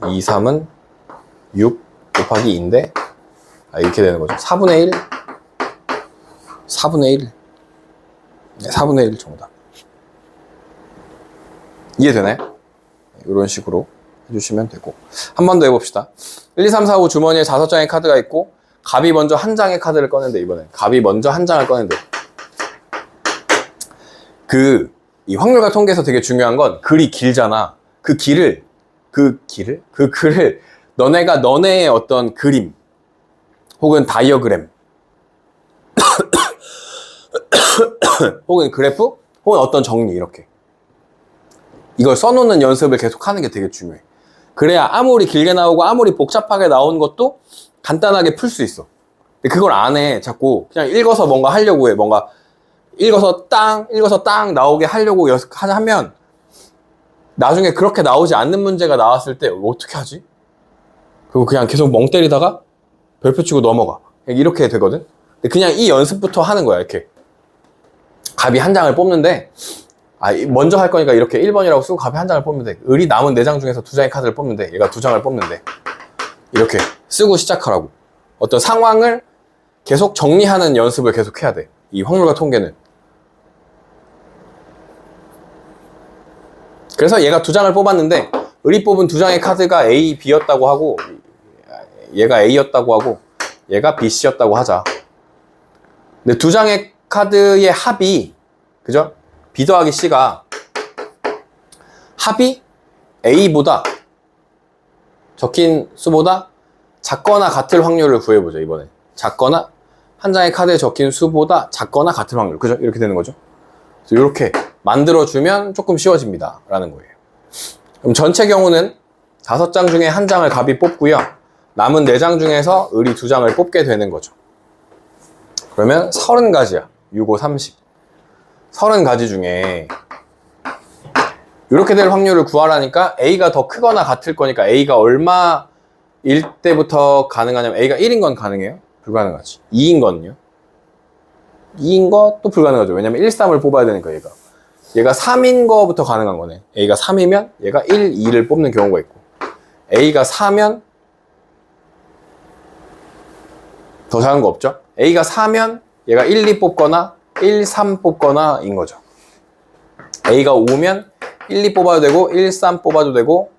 2, 3은 6 곱하기 2인데 이렇게 되는 거죠. 4분의 1 4분의 1 네, 4분의 1 정답. 이해되나요? 이런 식으로 해주시면 되고 한 번 더 해봅시다. 1, 2, 3, 4, 5 주머니에 5장의 카드가 있고 갑이 먼저 한 장의 카드를 꺼낸대. 이번엔 갑이 먼저 한 장을 꺼낸대. 이 확률과 통계에서 되게 중요한 건 글이 길잖아. 그 글을 너네가 너네의 어떤 그림 혹은 다이어그램 혹은 그래프 혹은 어떤 정리 이렇게 이걸 써놓는 연습을 계속 하는 게 되게 중요해. 그래야 아무리 길게 나오고 아무리 복잡하게 나온 것도 간단하게 풀 수 있어. 근데 그걸 안 해. 자꾸 그냥 읽어서 뭔가 하려고 해. 뭔가 읽어서 땅 나오게 하려고 하면 나중에 그렇게 나오지 않는 문제가 나왔을 때 어떻게 하지? 그리고 그냥 계속 멍 때리다가 별표 치고 넘어가. 이렇게 되거든. 근데 그냥 이 연습부터 하는 거야. 이렇게 갑이 한 장을 뽑는데 먼저 할 거니까 이렇게 1번이라고 쓰고 갑이 한 장을 뽑으면 돼. 을이 남은 4장 중에서 2장의 카드를 뽑으면 돼. 얘가 2장을 뽑는데 이렇게 쓰고 시작하라고. 어떤 상황을 계속 정리하는 연습을 계속 해야 돼. 이 확률과 통계는. 그래서 얘가 2장을 뽑았는데 을이 뽑은 2장의 카드가 A, B였다고 하고 얘가 A였다고 하고 얘가 B, C였다고 하자. 근데 2장의 카드의 합이 그죠? B 더하기 C가 합이 A보다 적힌 수보다 작거나 같을 확률을 구해보죠. 이번에 작거나 한 장의 카드에 적힌 수보다 작거나 같을 확률. 그죠? 이렇게 되는 거죠. 그래서 이렇게 만들어주면 조금 쉬워집니다 라는 거예요. 그럼 전체 경우는 5장 중에 한 장을 갑이 뽑고요. 남은 4장 중에서 을이 2장을 뽑게 되는 거죠. 그러면 30가지야. 6, 5, 30. 30가지 중에 이렇게 될 확률을 구하라니까 A가 더 크거나 같을 거니까 A가 얼마일 때부터 가능하냐면 A가 1인 건 가능해요? 불가능하지. 2인 거는요? 2인 것도 불가능하죠. 왜냐면 1, 3을 뽑아야 되니까 얘가 3인 거부터 가능한 거네. A가 3이면 얘가 1, 2를 뽑는 경우가 있고 A가 4면 더 작은 거 없죠? A가 4면 얘가 1, 2 뽑거나 1, 3 뽑거나 인 거죠. A가 5면 1, 2 뽑아도 되고 1, 3 뽑아도 되고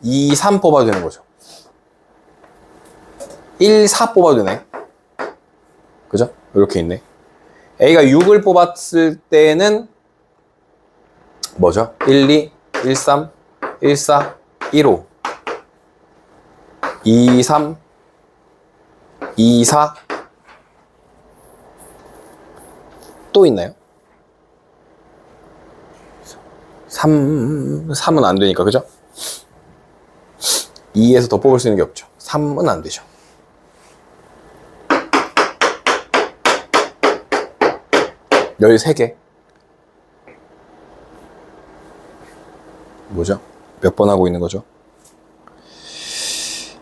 2, 3 뽑아도 되는 거죠. 1, 4 뽑아도 되네. 그죠? 이렇게 있네. A가 6을 뽑았을 때는 뭐죠? 1, 2, 1, 3, 1, 4, 1, 5 2, 3, 2, 4 또 있나요? 3은 안 되니까, 그죠? 2에서 더 뽑을 수 있는 게 없죠. 3은 안 되죠. 열 13개. 뭐죠? 몇 번 하고 있는 거죠?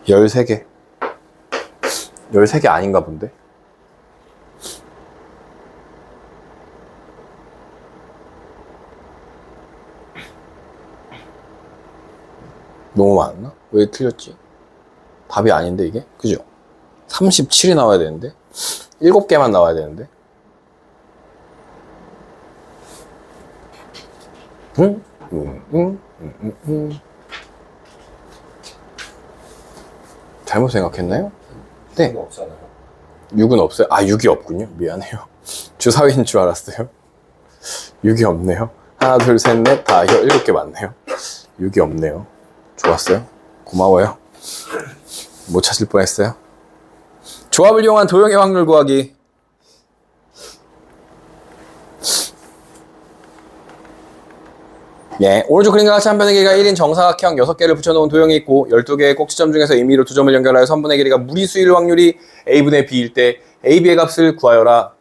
13개. 13개 아닌가 본데? 너무 많나? 왜 틀렸지? 답이 아닌데 이게? 그죠? 37이 나와야 되는데 7개만 나와야 되는데 잘못 생각했나요? 네. 6은 없잖아요. 6은 없어요? 아 6이 없군요. 미안해요. 주사위인 줄 알았어요. 6이 없네요. 하나 둘 셋 넷 다 7개 맞네요. 6이 없네요. 좋았어요. 고마워요. 못 찾을 뻔했어요. 조합을 이용한 도형의 확률 구하기. 예, 오른쪽 그림과 같이 한 편의 길이가 1인 정사각형 6개를 붙여놓은 도형이 있고 12개의 꼭지점 중에서 임의로 2점을 연결하여 선분의 길이가 무리수일 확률이 a분의 b일 때 ab의 값을 구하여라.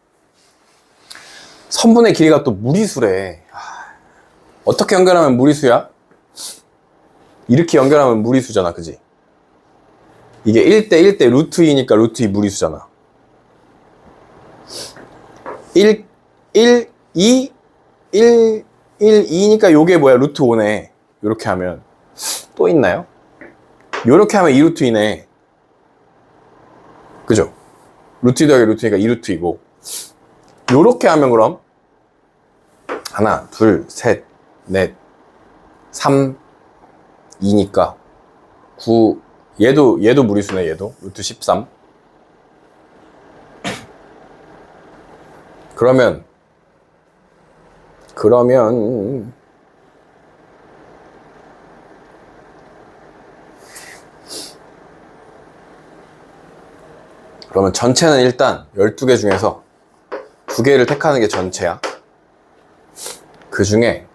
선분의 길이가 또 무리수래. 어떻게 연결하면 무리수야? 이렇게 연결하면 무리수잖아, 그지? 이게 1대 1대 루트 2니까 루트 2 무리수잖아. 1, 2, 1, 2니까 요게 뭐야? 루트 5네. 요렇게 하면. 또 있나요? 요렇게 하면 2루트 2네. 그죠? 루트 2 더하기 루트 2가 2루트 2고. 요렇게 하면 그럼 하나, 둘, 셋, 넷, 3, 2니까 9. 얘도 무리수네, 얘도. 루트 13. 그러면 전체는 일단 12개 중에서 2개를 택하는 게 전체야. 그 중에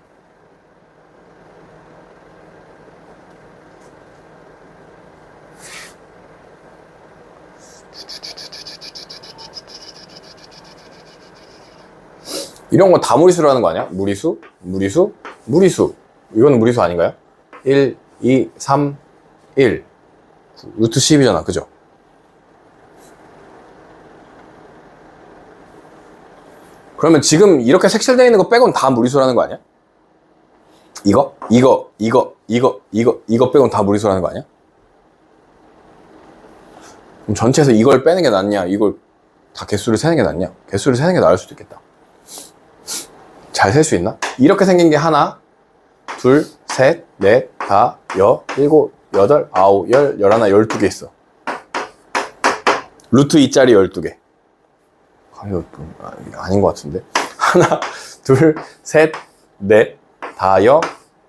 이런 거 다 무리수라는 거 아니야? 무리수, 무리수, 무리수. 이거는 무리수 아닌가요? 1, 2, 3, 1. 루트 10이잖아. 그죠? 그러면 지금 이렇게 색칠되어 있는 거 빼고는 다 무리수라는 거 아니야? 이거 빼고는 다 무리수라는 거 아니야? 그럼 전체에서 이걸 빼는 게 낫냐? 이걸 다 개수를 세는 게 낫냐? 개수를 세는 게 나을 수도 있겠다. 잘 셀 수 있나? 이렇게 생긴 게 하나, 둘, 셋, 넷, 다, 여, 일곱, 여덟, 아홉, 열, 열하나, 12개 있어. 루트 2짜리 12개. 아닌 것 같은데. 하나, 둘, 셋, 넷, 다, 여,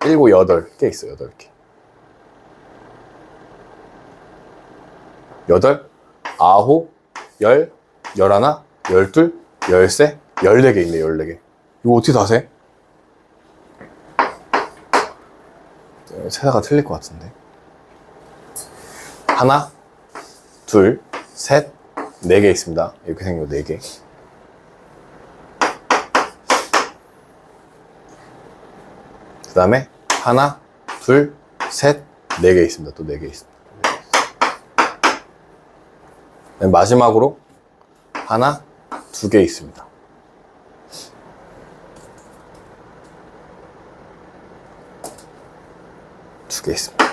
일곱, 8개 있어. 8개. 8, 9, 10, 11, 12, 13, 14개 있네. 14개. 이거 어떻게 다 세? 세다가 틀릴 것 같은데. 하나, 둘, 셋, 4개 있습니다. 이렇게 생긴 거 4개. 그 다음에 하나, 둘, 셋, 4개 있습니다. 또 4개 있습니다. 마지막으로 하나, 2개 있습니다. 두 개 있습니다.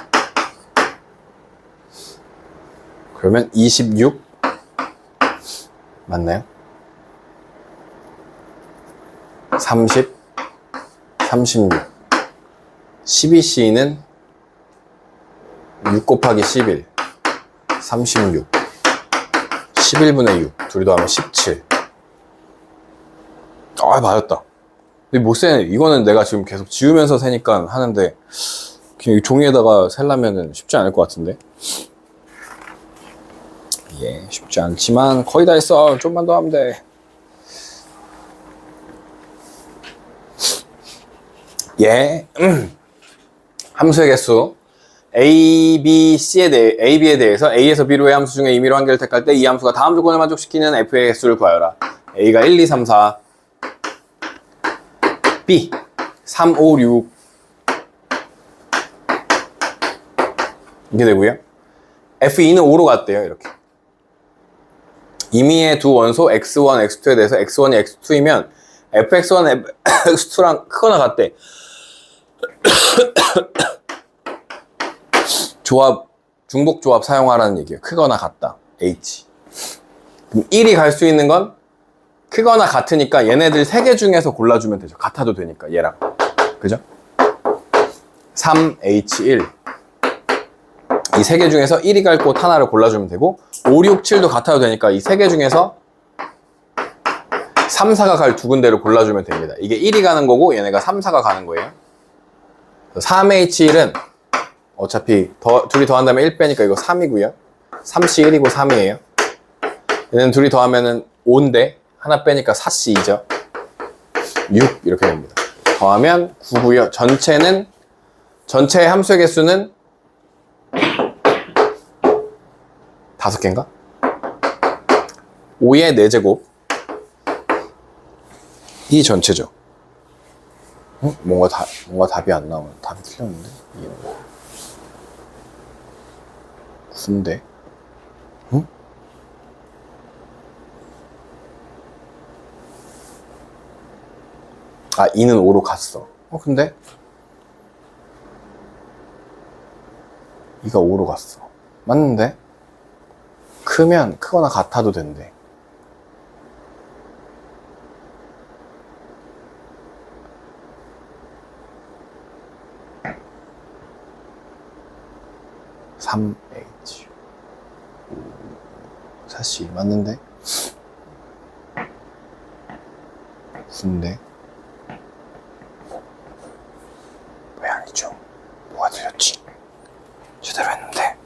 그러면 26 맞나요? 30, 36 12C는 6 곱하기 11 36 11분의 6 둘이 더하면 17. 아, 맞았다. 근데 못 세네. 이거는 내가 지금 계속 지우면서 세니까 하는데 그냥 종이에다가 세려면은 쉽지 않을 것 같은데. 예, 쉽지 않지만 거의 다 했어. 좀만 더 하면 돼. 예, 함수의 개수 A, B, C에 대해 A, B에 대해서 A에서 B로의 함수 중에 임의로 한 개를 택할 때 이 함수가 다음 조건을 만족시키는 F의 개수를 구하여라. A가 1, 2, 3, 4 B 3, 5, 6 이렇게 되고요. F2는 5로 갔대요. 이렇게 임의의 두 원소 X1, X2에 대해서 X1이 X2이면 FX1, FX2랑 크거나 같대. 조합, 중복 조합 사용하라는 얘기예요. 크거나 같다. H. 그럼 1이 갈 수 있는 건 크거나 같으니까 얘네들 3개 중에서 골라주면 되죠. 같아도 되니까 얘랑. 그죠? 3H1 이 3개 중에서 1이 갈 곳 하나를 골라주면 되고 5, 6, 7도 같아도 되니까 이 3개 중에서 3, 4가 갈 두 군데를 골라주면 됩니다. 이게 1이 가는 거고 얘네가 3, 4가 가는 거예요. 3H1은 어차피 둘이 더한 다음에 1 빼니까 이거 3이고요. 3C 1이고 3이에요. 얘는 둘이 더하면은 5인데 하나 빼니까 4C2죠. 6 이렇게 됩니다. 더하면 9고요. 전체의 함수의 개수는 5개인가? 5의 4제곱. 이 전체죠. 뭔가 답이 안 나오네. 답이 틀렸는데? 이게 뭐야? 9인데? 응? 아, 2는 5로 갔어. 근데? 2가 5로 갔어. 맞는데? 크거나 같아도 된대. (3h) 4c 맞는데? 9인데? 왜 아니죠? 뭐가 틀렸지? 제대로 했는데.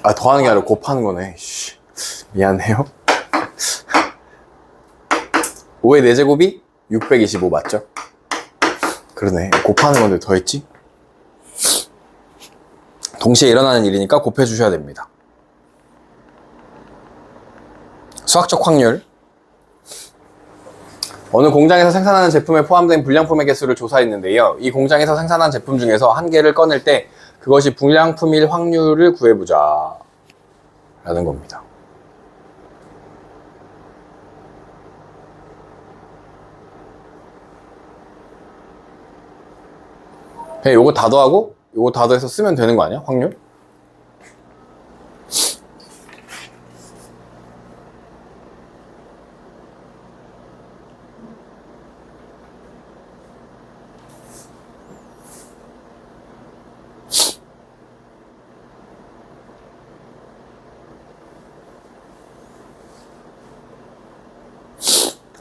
아, 더하는 게 아니라 곱하는 거네. 미안해요. 5의 4제곱이 625 맞죠? 그러네. 곱하는 건데 더했지? 동시에 일어나는 일이니까 곱해 주셔야 됩니다. 수학적 확률. 어느 공장에서 생산하는 제품에 포함된 불량품의 개수를 조사했는데요. 이 공장에서 생산한 제품 중에서 한 개를 꺼낼 때 그것이 불량품일 확률을 구해보자 라는 겁니다. 그냥 요거 다 더하고 요거 다 더해서 쓰면 되는 거 아니야? 확률?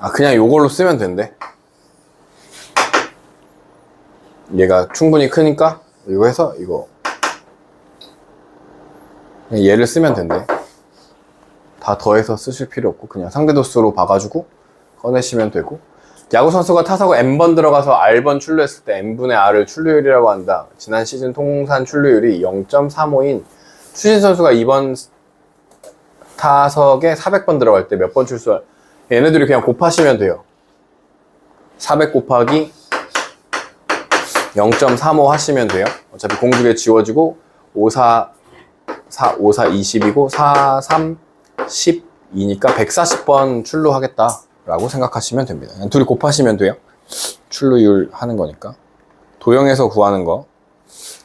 아, 그냥 요걸로 쓰면 된대. 얘가 충분히 크니까 이거 해서 이거 그냥 얘를 쓰면 된대. 다 더해서 쓰실 필요 없고 그냥 상대도수로 봐가지고 꺼내시면 되고, 야구선수가 타석을 N번 들어가서 R번 출루했을 때 N분의 R을 출루율이라고 한다. 지난 시즌 통산 출루율이 0.35인 추신 선수가 이번 타석에 400번 들어갈 때 몇 번 출수할, 얘네들이 그냥 곱하시면 돼요. 400 곱하기 0.35 하시면 돼요. 어차피 공두개 지워지고 5, 4, 20이고 4, 3, 12니까 140번 출루하겠다 라고 생각하시면 됩니다. 그냥 둘이 곱하시면 돼요. 출루율 하는 거니까. 도형에서 구하는 거.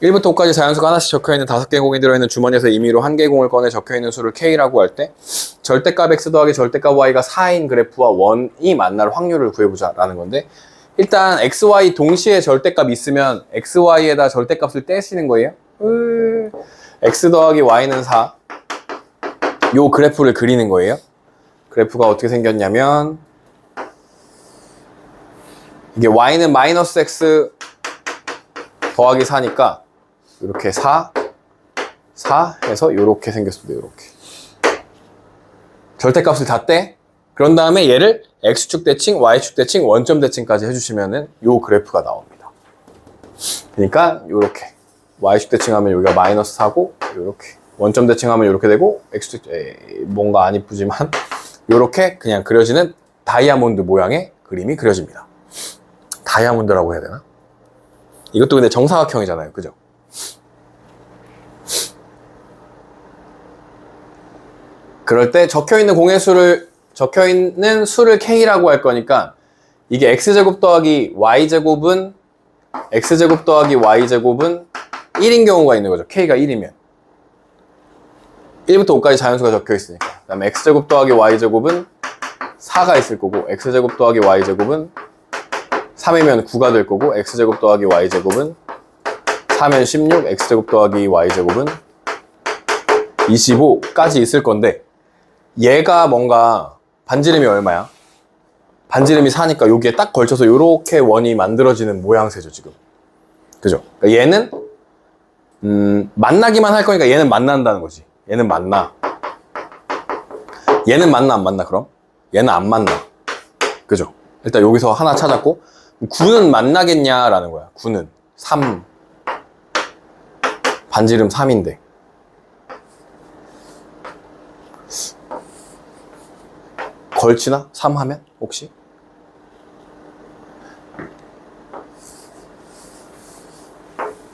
1부터 5까지 자연수가 하나씩 적혀있는 5개의 공이 들어있는 주머니에서 임의로 한 개의 공을 꺼내 적혀있는 수를 K라고 할 때 절대값 X 더하기 절대값 Y가 4인 그래프와 원이 만날 확률을 구해보자 라는 건데, 일단 X, Y 동시에 절대값 있으면 X, Y에다 절대값을 떼시는 거예요. X 더하기 Y는 4. 요 그래프를 그리는 거예요. 그래프가 어떻게 생겼냐면 이게 Y는 마이너스 X 더하기 4니까 이렇게 4 해서 이렇게 생겼습니다. 이렇게 절대값을 다 떼. 그런 다음에 얘를 X축 대칭, Y축 대칭, 원점 대칭까지 해주시면은 요 그래프가 나옵니다. 그러니까 요렇게 Y축 대칭하면 여기가 마이너스 4고, 요렇게 원점 대칭하면 요렇게 되고, X축 뭔가 안 이쁘지만 요렇게 그냥 그려지는 다이아몬드 모양의 그림이 그려집니다. 다이아몬드라고 해야 되나? 이것도 근데 정사각형이잖아요. 그죠? 그럴 때 적혀있는 수를 K라고 할 거니까 이게 X제곱 더하기 Y제곱은 X제곱 더하기 Y제곱은 1인 경우가 있는 거죠. K가 1이면 1부터 5까지 자연수가 적혀 있으니까. 그 다음에 X제곱 더하기 Y제곱은 4가 있을 거고, X제곱 더하기 Y제곱은 3이면 9가 될 거고, X제곱 더하기 Y제곱은 4면 16, X제곱 더하기 Y제곱은 25까지 있을 건데, 얘가 뭔가 반지름이 얼마야? 반지름이 4니까 여기에 딱 걸쳐서 이렇게 원이 만들어지는 모양새죠, 지금. 그죠? 그러니까 얘는 만나기만 할 거니까 얘는 만난다는 거지. 얘는 만나. 얘는 만나, 안 만나, 그럼? 얘는 안 만나. 그죠? 일단 여기서 하나 찾았고, 9는 만나겠냐라는 거야. 9는 3. 반지름 3인데. 걸치나? 3 하면? 혹시?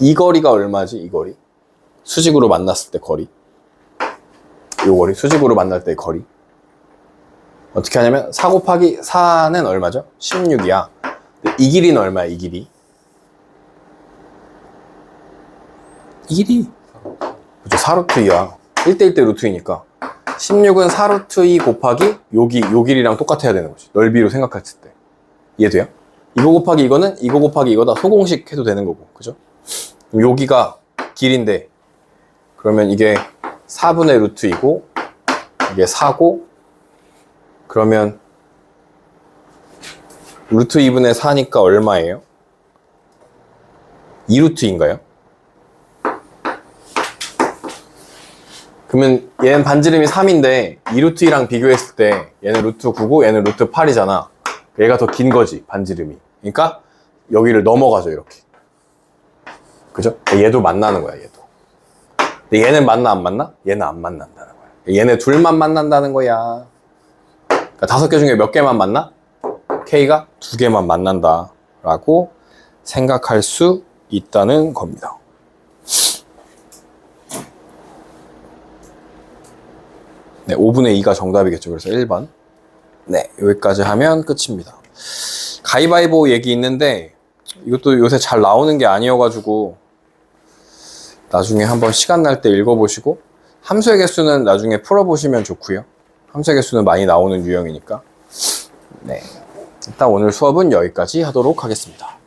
이 거리가 얼마지? 이 거리? 수직으로 만났을 때 거리. 요 거리. 수직으로 만날 때 거리. 어떻게 하냐면 4 곱하기 4는 얼마죠? 16이야. 이 길이는 얼마야? 이 길이. 이 길이. 그죠? 4루트 2야. 1대1대 루트 2니까. 16은 4루트 2 곱하기 요 길이랑 똑같아야 되는 거지. 넓이로 생각했을 때. 이해돼요? 이거 곱하기 이거는 이거 곱하기 이거다. 소공식 해도 되는 거고. 그죠? 여기가 길인데 그러면 이게 4분의 루트 2고 이게 4고 그러면 루트 2분의 4니까 얼마예요? 2루트인가요? 그러면 얘는 반지름이 3인데 2루트 2랑 비교했을 때 얘는 루트 9고 얘는 루트 8이잖아. 얘가 더 긴 거지, 반지름이. 그러니까 여기를 넘어가죠, 이렇게. 그죠? 얘도 만나는 거야, 얘도. 근데 얘는 만나, 안 만나? 얘는 안 만난다는 거야. 얘네 둘만 만난다는 거야. 그러니까 5개 중에 몇 개만 만나? K가 2개만 만난다 라고 생각할 수 있다는 겁니다. 네, 5분의 2가 정답이겠죠. 그래서 1번. 네, 여기까지 하면 끝입니다. 가위바위보 얘기 있는데 이것도 요새 잘 나오는 게 아니어가지고 나중에 한번 시간 날 때 읽어보시고 함수의 개수는 나중에 풀어보시면 좋고요. 함수의 개수는 많이 나오는 유형이니까. 네, 일단 오늘 수업은 여기까지 하도록 하겠습니다.